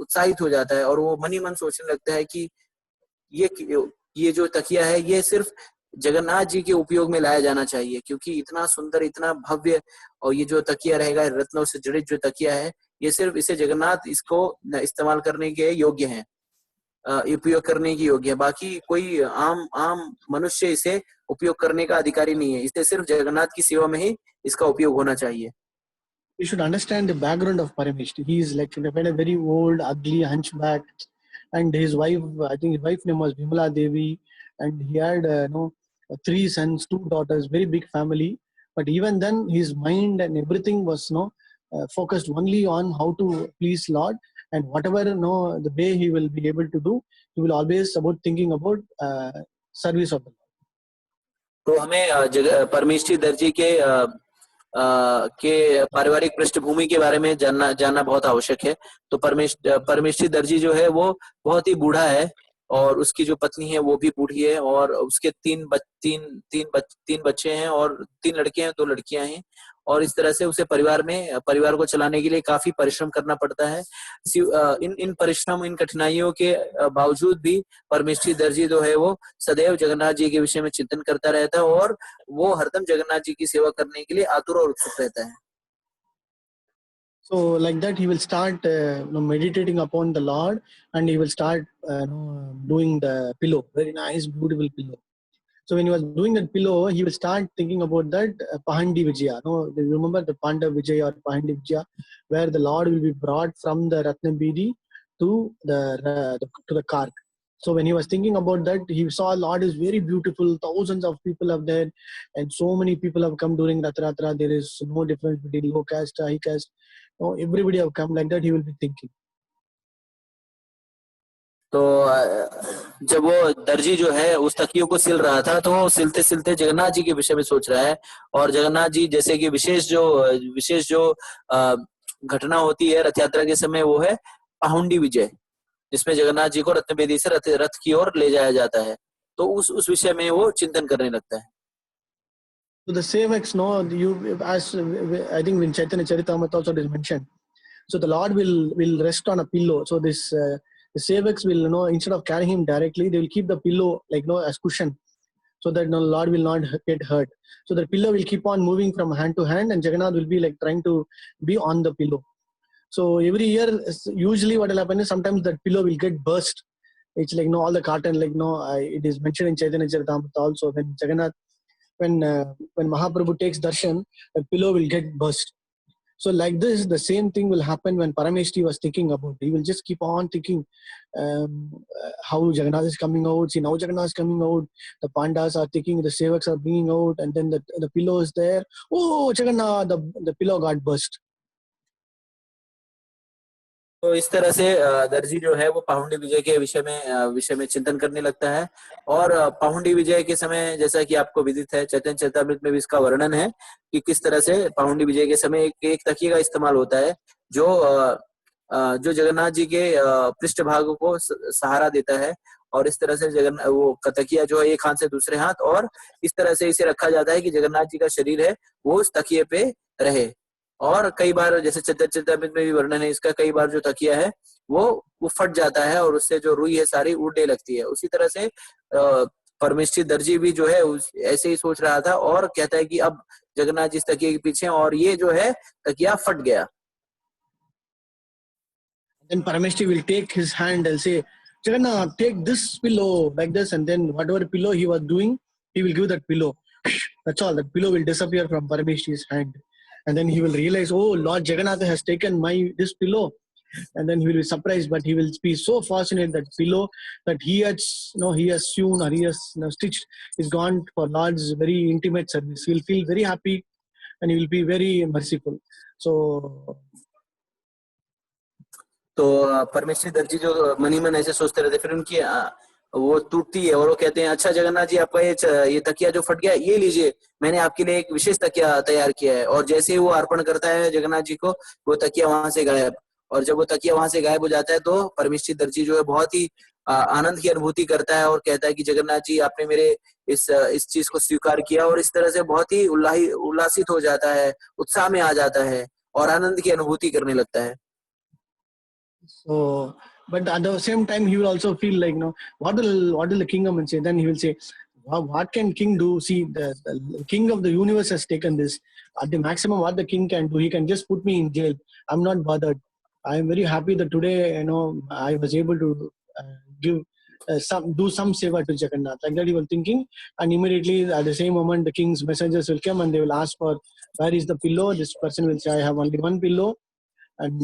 उत्साहित हो जाता है और वो मन ही मन सोचने लगता है कि ये जो तकिया है ये सिर्फ जगन्नाथ जी के उपयोग में लाया जाना चाहिए क्योंकि इतना सुंदर इतना भव्य और ये जो तकिया रहेगा रत्नों से जड़ित जो तकिया है ये सिर्फ इसे जगन्नाथ इसको इस्तेमाल करने के योग्य है, उपयोग करने की योग्य है। बाकी कोई आम मनुष्य इसे उपयोग करने का अधिकारी नहीं है, इसे सिर्फ जगन्नाथ की सेवा में ही इसका उपयोग होना चाहिए। You should understand the background of Parameshri. He is like a very old, ugly hunchback, and his wife, I think his wife name was Vimala Devi, and he had 3 sons, 2 daughters, very big family. But even then, his mind and everything was focused only on how to please Lord, and whatever the way he will be able to do, he will always thinking about service of the Lord. तो हमें परमेष्ठी दर्जी के पारिवारिक पृष्ठभूमि के बारे में जानना बहुत आवश्यक है। तो परमेष्ठी दर्जी जो है वो बहुत ही बूढ़ा है और उसकी जो पत्नी है वो भी बूढ़ी है और उसके 3 बच्चे हैं और 3 लड़के हैं 2 लड़कियां हैं और इस तरह से उसे परिवार को चलाने के लिए काफी परिश्रम करना पड़ता है। इन परिश्रम इन कठिनाइयों के बावजूद भी परमेष्ठी दर्जी जो है वो सदैव जगन्नाथ जी के विषय में चिंतन करता रहता है और वो हरदम जगन्नाथ जी की सेवा करने के लिए आतुर और उत्सुक रहता है। So like that he will start meditating upon the Lord and he will start doing the pillow, very nice beautiful pillow. So when he was doing that pillow, he will start thinking about that Pahandi Vijaya. No, you remember the Panda Vijaya or Pahandi Vijaya, where the Lord will be brought from the Ratnabidi to the Kark. So when he was thinking about that, he saw Lord is very beautiful. Thousands of people are there, and so many people have come during Rathratra. There is no difference between low caste, high caste. No, everybody have come. Like that, he will be thinking. तो जब वो दर्जी जो है उस तकियों को सिल रहा था तो सिलते सिलते जगन्नाथ जी के विषय में सोच रहा है और जगन्नाथ जी जैसे कि विशेष जो घटना होती है रथ यात्रा के समय वो है पाहुंडी विजय, जिसमें जगन्नाथ जी को रत्नबेदी से रथ की ओर ले जाया जाता है। तो उस विषय में वो चिंतन करने लगता है। So the same as I think in Chaitanya Charitamrita also it is mentioned. So the Lord will rest on a pillow. So this the sevaks will instead of carrying him directly, they will keep the pillow like as cushion, so that Lord will not get hurt. So the pillow will keep on moving from hand to hand, and Jagannath will be like trying to be on the pillow. So every year, usually what will happen is sometimes that pillow will get burst. It's like all the cotton it is mentioned in Chaitanya Charitamrita also when Jagannath when Mahaprabhu takes darshan, the pillow will get burst. So like this, the same thing will happen when Parameshri was thinking about. He will just keep on thinking how Jagannath is coming out. See, now Jagannath is coming out. The Pandas are thinking, the Sevaks are bringing out, and then the pillow is there. Oh, Jagannath, the pillow got burst. तो इस तरह से दर्जी जो है वो पाहुंडी विजय के विषय में चिंतन करने लगता है और पाहुंडी विजय के समय जैसा कि आपको विदित है चैतन्य चरितामृत में भी इसका वर्णन है कि किस तरह से पाहुंडी विजय के समय एक तकिए का इस्तेमाल होता है जो जगन्नाथ जी के पृष्ठभाग को सहारा देता है और इस तरह से वो तकिया जो है एक हाथ से दूसरे हाथ और इस तरह से इसे रखा जाता है कि जगन्नाथ जी का शरीर है वो उस तकिए पे रहे। और कई बार जैसे चरितामृत में भी वर्णन है इसका, कई बार जो तकिया है वो फट जाता है और उससे जो रुई है सारी उड़ने लगती है। उसी तरह से परमेष्ठी दर्जी भी जो है ऐसे ही सोच रहा था और कहता है कि अब जगन्नाथ जी इस तकिए के पीछे और ये जो है तकिया फट गया। Then Parameshri will take his hand and say, Jagannath, take this pillow like this, and then whatever pillow he was doing, he will give that pillow. That's all. That pillow will disappear from Parameshri's hand. And then he will realize, oh, Lord Jagannath has taken this pillow. and then he will be surprised, but he will be so fascinated that pillow that he has, he has sewn or he has, stitched is gone for Lord's very intimate service. He will feel very happy and he will be very merciful. So परमेश्वरी दर्जी जो money मन ऐसे सोचते रहते, फिर उनकी वो टूटती है और वो कहते हैं, अच्छा जगन्नाथ जी, आपका ये तकिया जो फट गया, ये लीजिए, मैंने आपके लिए एक विशेष तकिया तैयार किया है। और जैसे ही वो अर्पण करता है जगन्नाथ जी को, वो तकिया वहां से गायब। और जब वो तकिया वहां से गायब हो जाता है तो परमेश्वरी दर्जी जो है बहुत ही आनंद की अनुभूति करता है और कहता है कि जगन्नाथ जी, आपने मेरे इस चीज को स्वीकार किया। और इस तरह से बहुत ही उल्लासित हो जाता है, उत्साह में आ जाता है और आनंद की अनुभूति करने लगता है। So, but at the same time, he will also feel like, what will the kingdom say? Then he will say, what can king do? See, the king of the universe has taken this. At the maximum, what the king can do, he can just put me in jail. I'm not bothered. I am very happy that today, I was able to do some seva to Jagannath. Like that, he was thinking, and immediately at the same moment, the king's messengers will come and they will ask for, where is the pillow? This person will say, I have only one pillow, and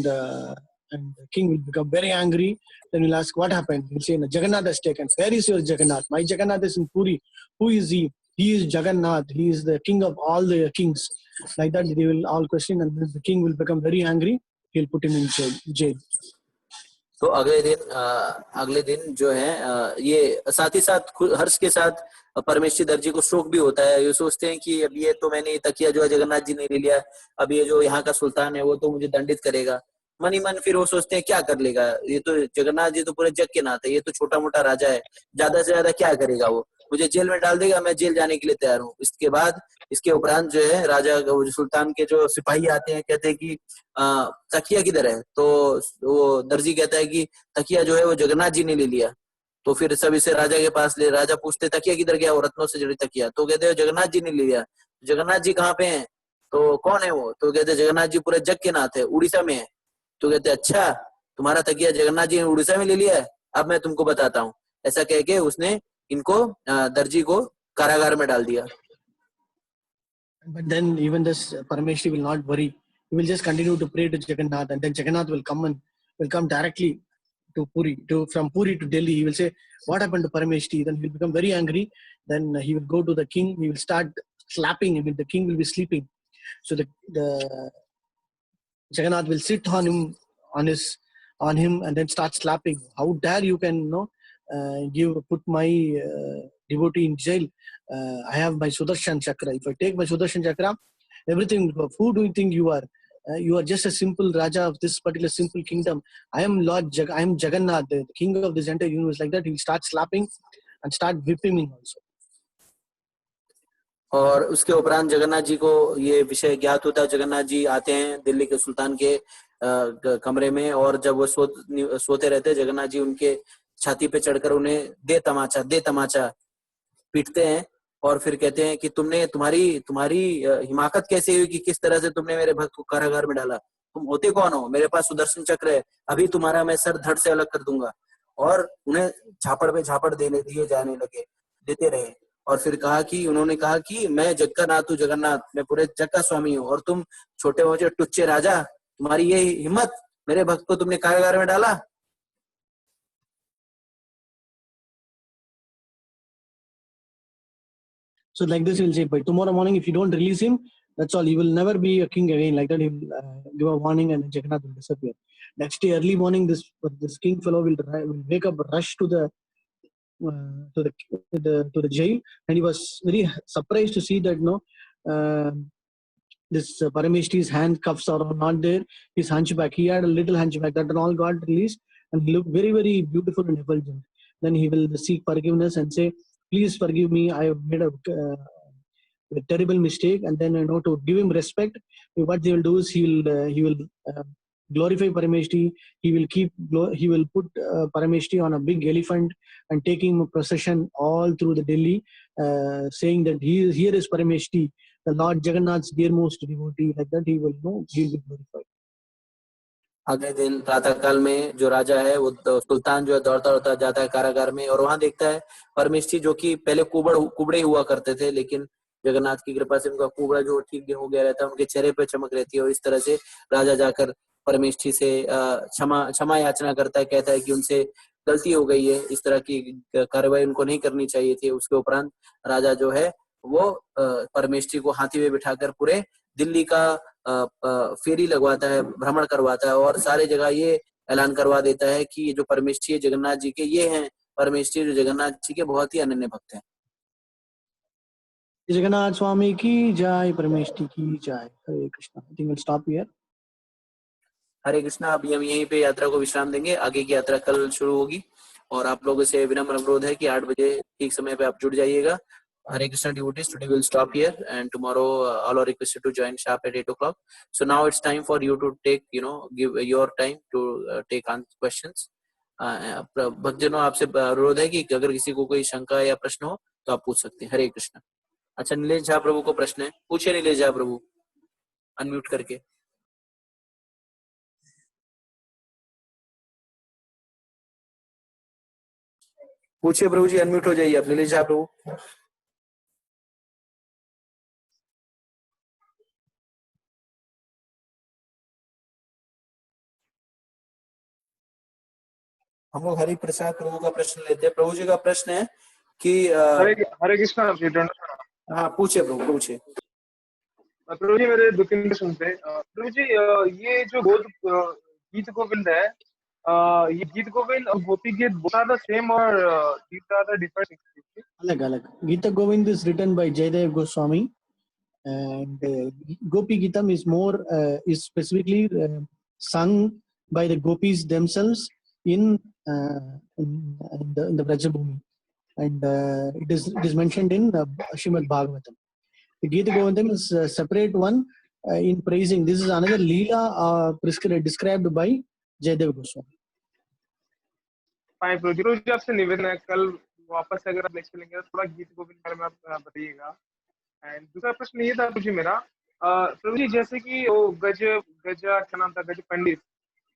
the king will become very angry. Then he'll ask, what happened? He'll say, Jagannath has taken. Where is your Jagannath? My Jagannath is in Puri. Who is he? He is Jagannath. He is the king of all the kings. Like that, they will all question, and the king will become very angry. He'll put him in jail. तो अगले दिन जो है, ये साथ ही साथ हर्ष के साथ परमेश्वरी दर्जी को शोक भी होता है। ये सोचते हैं कि अब ये तो मैंने ये तकिया जो है जगन्नाथ जी ने ले लिया, अब ये जो यहाँ का सुल्तान है वो तो मुझे दंडित करेगा। मन ही मन फिर वो सोचते हैं क्या कर लेगा, ये तो जगन्नाथ जी तो पूरे जग के नाथ है, ये तो छोटा मोटा राजा है, ज्यादा से ज्यादा क्या करेगा, वो मुझे जेल में डाल देगा, मैं जेल जाने के लिए तैयार हूँ। इसके उपरांत जो है राजा सुल्तान के जो सिपाही आते हैं, कहते हैं कि तकिया किधर है? तो वो दर्जी कहता है कि तकिया जो है वो जगन्नाथ जी ने ले लिया। तो फिर सब इसे राजा के पास ले, राजा पूछते तकिया किधर गया, वो रत्नों से जड़ी तकिया। तो कहते हैं जगन्नाथ जी ने ले लिया। जगन्नाथ जी कहाँ पे हैं? तो कौन है वो? तो कहते हैं जगन्नाथ जी पूरे जग के नाथ है, उड़ीसा में है। तो कहते अच्छा, तुम्हारा तकिया जगन्नाथ जी ने उड़ीसा में ले लिया है, अब मैं तुमको बताता हूँ। ऐसा कह के उसने इनको दर्जी को कारागार में डाल दिया। But then even this Parameshwari will not worry. He will just continue to pray to Jagannath, and then Jagannath will come directly to Puri, from Puri to Delhi. He will say, what happened to Parameshwari? Then he will become very angry. Then he will go to the king. He will start slapping him. The king will be sleeping. So the Jagannath will sit on him, and then start slapping. How dare you can put my devotee in jail? I have my Sudarshan Chakra. If I take my Sudarshan Chakra, everything will go. Who do you think you are? You are just a simple Raja of this particular simple kingdom. I am I am Jagannath, the king of this entire universe. Like that, he will start slapping and start whipping him also. और उसके उपरांत जगन्नाथ जी को ये विषय ज्ञात होता है। जगन्नाथ जी आते हैं दिल्ली के सुल्तान के कमरे में, और जब वो सोते रहते हैं, जगन्नाथ जी उनके छाती पे चढ़कर उन्हें दे तमाचा पीटते हैं। और फिर कहते हैं कि तुम्हारी हिमाकत कैसे हुई कि किस तरह से तुमने मेरे भक्त को कारागार में डाला? तुम होते कौन हो? मेरे पास सुदर्शन चक्र है, अभी तुम्हारा मैं सर धड़ से अलग कर दूंगा। और उन्हें झापड़ पे झापड़ देते रहे। और फिर उन्होंने कहा कि मैं जग का नाथ हूँ जगन्नाथ, मैं पूरे जग का स्वामी हूँ, और तुम छोटे मोटे टुच्चे राजा, तुम्हारी ये हिम्मत, मेरे भक्त को तुमने कारागार में डाला। So like this, he'll say, by tomorrow morning, if you don't release him, that's all. He will never be a king again. Like that, he will give a warning, and Jagannath will disappear. Next day, early morning, this king fellow will wake up, rush to the jail, and he was very surprised to see that this Parameshwari's handcuffs are not there. His hunchback, he had a little hunchback, that all got released, and he looked very, very beautiful and effulgent. Then he will seek forgiveness and say, please forgive me, I have made a terrible mistake. And then to give him respect, what they will do is he will glorify Parameshwari. He will put Parameshwari on a big elephant and taking a procession all through the Delhi, saying that here is Parameshwari, the Lord Jagannath's dearmost devotee. Like that, he will be glorified. अगले दिन प्रातः काल में जो राजा है, वो सुल्तान जो है दौड़ता जाता है कारागार में, और वहां देखता है परमेश्वरी, जो कि पहले कुबड़े हुआ करते थे, लेकिन जगन्नाथ की कृपा से उनका कुबड़ा जो ठीक हो गया रहता है, उनके चेहरे पे चमक रहती है। और इस तरह से राजा जाकर परमेष्ठी से क्षमा क्षमा याचना करता है, कहता है कि उनसे गलती हो गई है, इस तरह की कार्रवाई उनको नहीं करनी चाहिए थी। उसके उपरांत राजा जो है वो परमेष्ठी को हाथी में बिठाकर पूरे दिल्ली का फेरी लगवाता है, भ्रमण करवाता है और सारे जगह ये ऐलान करवा देता है कि ये जो परमेष्ठी है जगन्नाथ जी के, ये हैं परमेष्ठी जो जगन्नाथ जी के बहुत ही अनन्य भक्त हैं। जगन्नाथ स्वामी की जय, परमेष्ठी की जय। Hare Krishna. I think will stop here. Hare Krishna. अभी हम यहीं पे यात्रा को विश्राम देंगे, आगे की यात्रा कल शुरू होगी और आप लोगों से विनम्र अनुरोध है कि 8 बजे ठीक समय पे आप जुड़ जाइएगा। Hare Krishna devotees, today we'll stop here and tomorrow all are requested to join sharp at 8 o'clock. So now it's time for you to take, give your time to take on questions. भक्तजनों आपसे अनुरोध है कि अगर किसी को कोई शंका या प्रश्न हो तो आप पूछ सकते हैं। हरे कृष्ण। अच्छा, नीलेश झा प्रभु को प्रश्न है, पूछे नीलेश झा प्रभु अनम्यूट करके। पूछिए प्रभु जी, अनम्यूट हो जाइए आप नीलेश झा प्रभु। हम लोग हरि प्रसाद प्रभु का प्रश्न लेते हैं। प्रभु जी का प्रश्न है कि हरे हरे कृष्णा जी। हाँ पूछिए प्रभु, पूछिए। प्रभु जी मेरे दो तीन प्रश्न थे। प्रभु जी ये जो गीत गोविंद है, ये गीत गोविंद और गोपी गीत बोथ आर द सेम और दीस आर द डिफरेंट? अलग अलग। Gita Govind is written by Jaydev Goswami and Gopi Geetam is more is specifically sung by the gopis themselves in the Brajabhumi, and it is mentioned in Srimad Bhagavatam. The Gita Govindam is a separate one in praising. This is another Leela described by Jaydev Goswami. Fine प्रभु जी आपसे निवेदन है, कल वापस अगर आप lecture लेंगे तो थोड़ा गीत गोविंद के बारे में आप बताइएगा। एंड दूसरा प्रश्न ये था प्रभु जी मेरा, प्रभु जी जैसे कि वो गजा क्या नाम था, गज पंडित,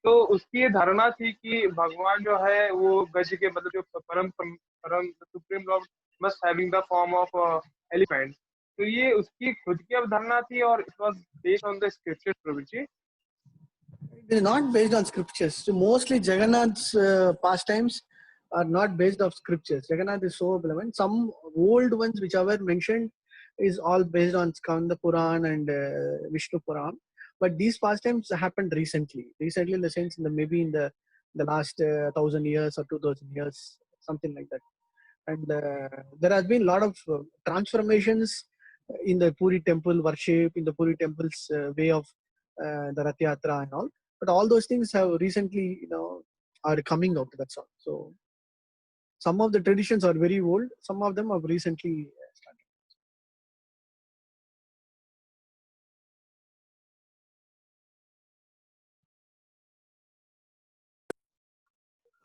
तो उसकी ये धारणा थी कि भगवान जो है वो गज के मतलब जो परम परम supreme lord must having the form of elephant, तो ये उसकी खुद की अवधारणा थी और it was based on the scripture प्रभु ji? It is not based on scriptures. So mostly Jagannath's pastimes are not based on scriptures. Jagannath is so relevant. Some old ones which are mentioned is all based on Skanda Puran and Vishnu Puran. But these pastimes happened recently. Recently in the sense maybe in the last 1,000 years or 2,000 years, something like that. And there has been a lot of transformations in the Puri temple worship, in the Puri temple's way of the Rath Yatra and all. But all those things have recently, are coming out. That's all. So some of the traditions are very old. Some of them have recently started.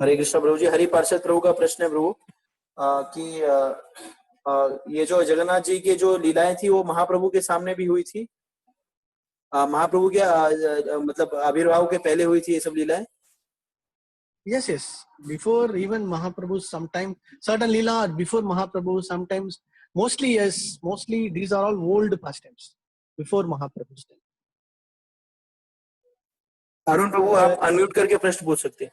हरे कृष्ण प्रभु जी। हरि पार्षद प्रभु का प्रश्न है प्रभु कि ये जो जगन्नाथ जी की जो लीलाएं थी वो महाप्रभु के सामने भी हुई थी, महाप्रभु के मतलब आविर्भाव के पहले हुई थी ये सब लीलाएं? Yes, yes. Before even Mahaprabhu, sometime certain Leela before Mahaprabhu, sometimes mostly yes, mostly these are all old pastimes before Mahaprabhu's time. Arun प्रभु आप अनम्यूट करके प्रश्न पूछ सकते हैं।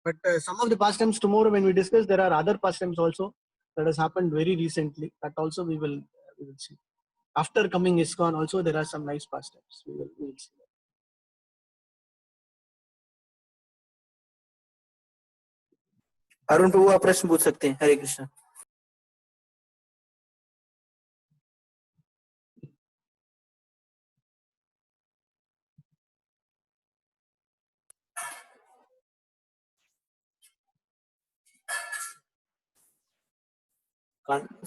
But some of the pastimes tomorrow when we discuss, there are other pastimes also that has happened very recently. That also we will see. After coming ISKCON also there are some nice pastimes. We will see. Arun प्रभु आप प्रश्न पूछ सकते हैं। हरे कृष्ण।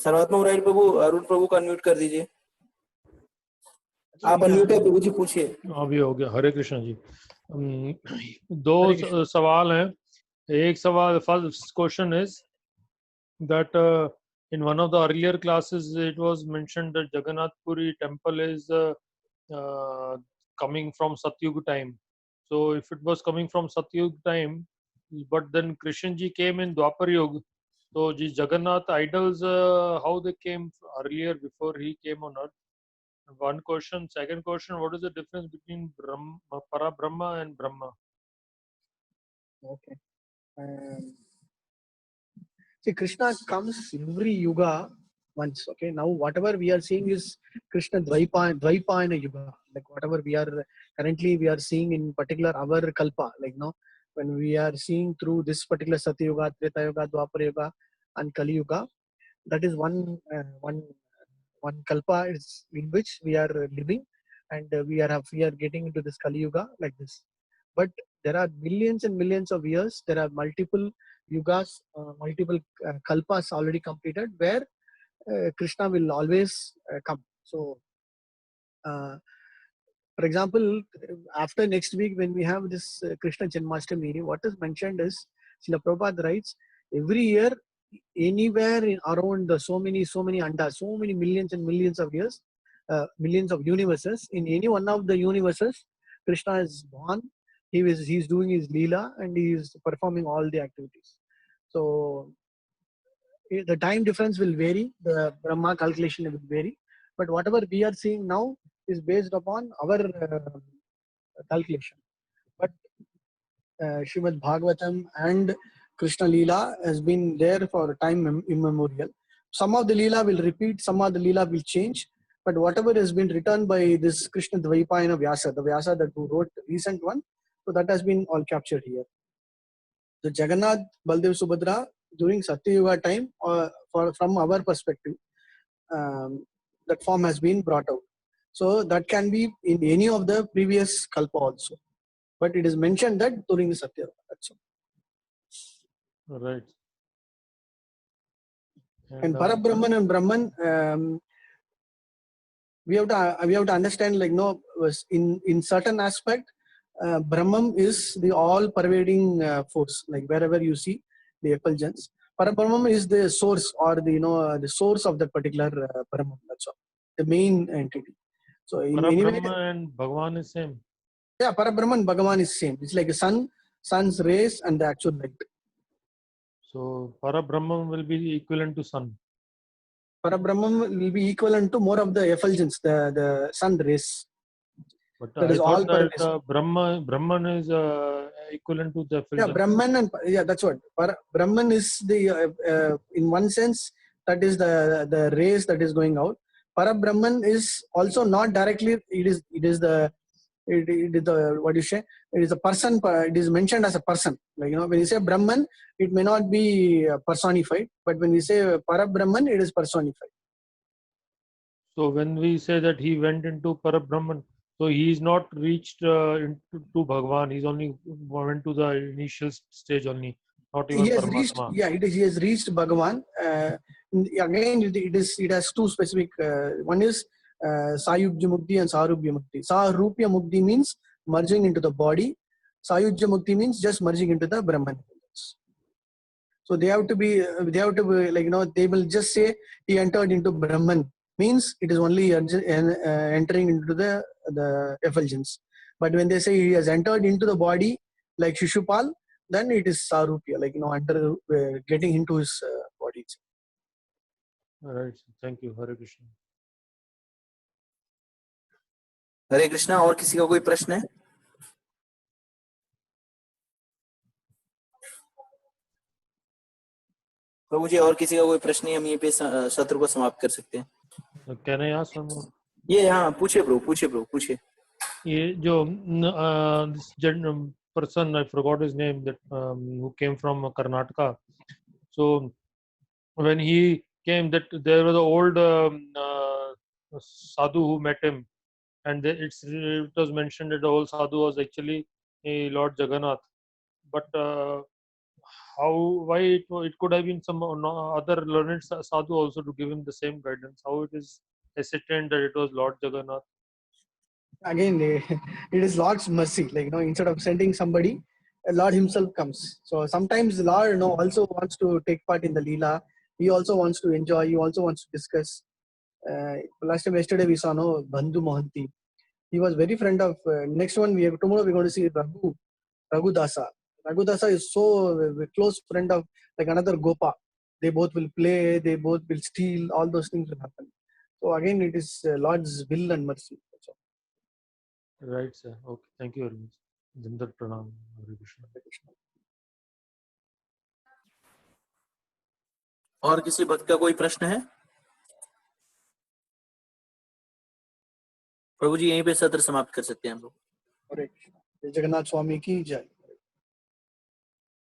सर्वात्मा मुरारी प्रभु, अरुण प्रभु को unmute कर दीजिए। आप अनम्यूट है प्रभु जी, पूछिए। अभी हो गया। हरे कृष्ण जी। दो सवाल हैं। एक सवाल, first question is that in one of the earlier classes it was mentioned that Jagannath Puri temple is coming from Satyug time. So if it was coming from Satyug time, but then Krishna ji came in Dwapar Yuga, so these Jagannath idols, how they came earlier before he came on earth? One question. Second question, what is the difference between Brahma, Parabrahma and Brahma? Okay. See, Krishna comes every yuga once. Okay. Now, whatever we are seeing is Krishna Dvaipayana yuga. Like whatever we are currently we are seeing in particular our kalpa. Like when we are seeing through this particular Satya Yuga, Treta Yuga, Dwapara Yuga, and Kali Yuga, that is one kalpa is in which we are living, and we are getting into this Kali Yuga like this. But there are millions and millions of years. There are multiple yugas, multiple kalpas already completed, where Krishna will always come. So, for example, after next week when we have this Krishna Janmashtami, what is mentioned is, Srila Prabhupada writes, every year, anywhere around so many andas, so many millions and millions of years, millions of universes, in any one of the universes, Krishna is born. He's doing his leela and he is performing all the activities. So the time difference will vary, the Brahma calculation will vary, but whatever we are seeing now is based upon our calculation. But Srimad Bhagavatam and Krishna Leela has been there for time immemorial. Some of the Leela will repeat, some of the Leela will change, but whatever has been written by this Krishna Dvaipayana Vyasa, the Vyasa that who wrote the recent one, so that has been all captured here. The Jagannath, Baldev, Subhadra during Satya Yuga time, from our perspective, that form has been brought out. So that can be in any of the previous kalpa also. But it is mentioned that during the Satya Yuga. That's all. Right. And Parabrahman and Brahman, we have to understand, like in certain aspect, Brahman is the all-pervading force. Like wherever you see the effulgence, Parabrahman is the source, or the source of that particular Brahman. That's all, the main entity. So in any way, Parabrahma and Bhagavan is same. yeah, Parabrahman and Bhagavan is same. It's like a sun's rays and the actual light. So Parabrahma will be equivalent to sun. Parabrahman will be equivalent to more of the effulgence, the sun rays. But That I is thought all that Brahman is equivalent to the effulgence. Yeah, Brahman and that's what Brahman is the in one sense, that is the rays that is going out. Parabrahman is also not directly. It is the what do you say? It is a person. It is mentioned as a person. Like when you say Brahman, it may not be personified, but when we say Parabrahman, it is personified. So when we say that he went into Parabrahman, so he is not reached to Bhagavan. He's only went to the initial stage only, not even He has reached. Paramatma. Yeah, he has reached Bhagavan. Again, it has two specific. One is Sayujya Mukti and Sarubhya Mukti. Sarubhya Mukti means merging into the body. Sayujya Mukti means just merging into the Brahman. So they have to be like they will just say he entered into Brahman, means it is only entering into the effulgence. But when they say he has entered into the body like Shishupal, then it is Sarupya, like under getting into his body. All right. Thank you. Hare Krishna. हरे कृष्णा। और किसी का कोई प्रश्न है? प्रभु जी, और किसी का कोई प्रश्न नहीं, हम यहीं पे सत्र को समाप्त कर सकते हैं। Can I ask one more? ये हाँ, पूछिए प्रभु पूछिए। ये जो this person, I forgot his name, that who came from Karnataka. So when he came, that there was an old sadhu who met him, and it was mentioned that the old sadhu was actually a Lord Jagannath. But why it could have been some other learned sadhu also to give him the same guidance? How it is ascertained that it was Lord Jagannath? Again, it is Lord's mercy. Like instead of sending somebody, Lord Himself comes. So sometimes the Lord also wants to take part in the Leela. He also wants to enjoy. He also wants to discuss. Yesterday we saw Bandhu Mohanty. He was very friend of. Next one tomorrow we're going to see Raghu Dasa. Raghu Dasa is so close friend of like another Gopa. They both will play. They both will steal. All those things will happen. So again, it is Lord's will and mercy. That's all. Right, sir. Okay. Thank you very much. Dandat Pranam. Hare Krishna. Hare Krishna. और किसी भक्त का कोई प्रश्न है? प्रभु जी यहीं पे सत्र समाप्त कर सकते हैं हम लोग। हरे कृष्ण। जय जगन्नाथ स्वामी की जय।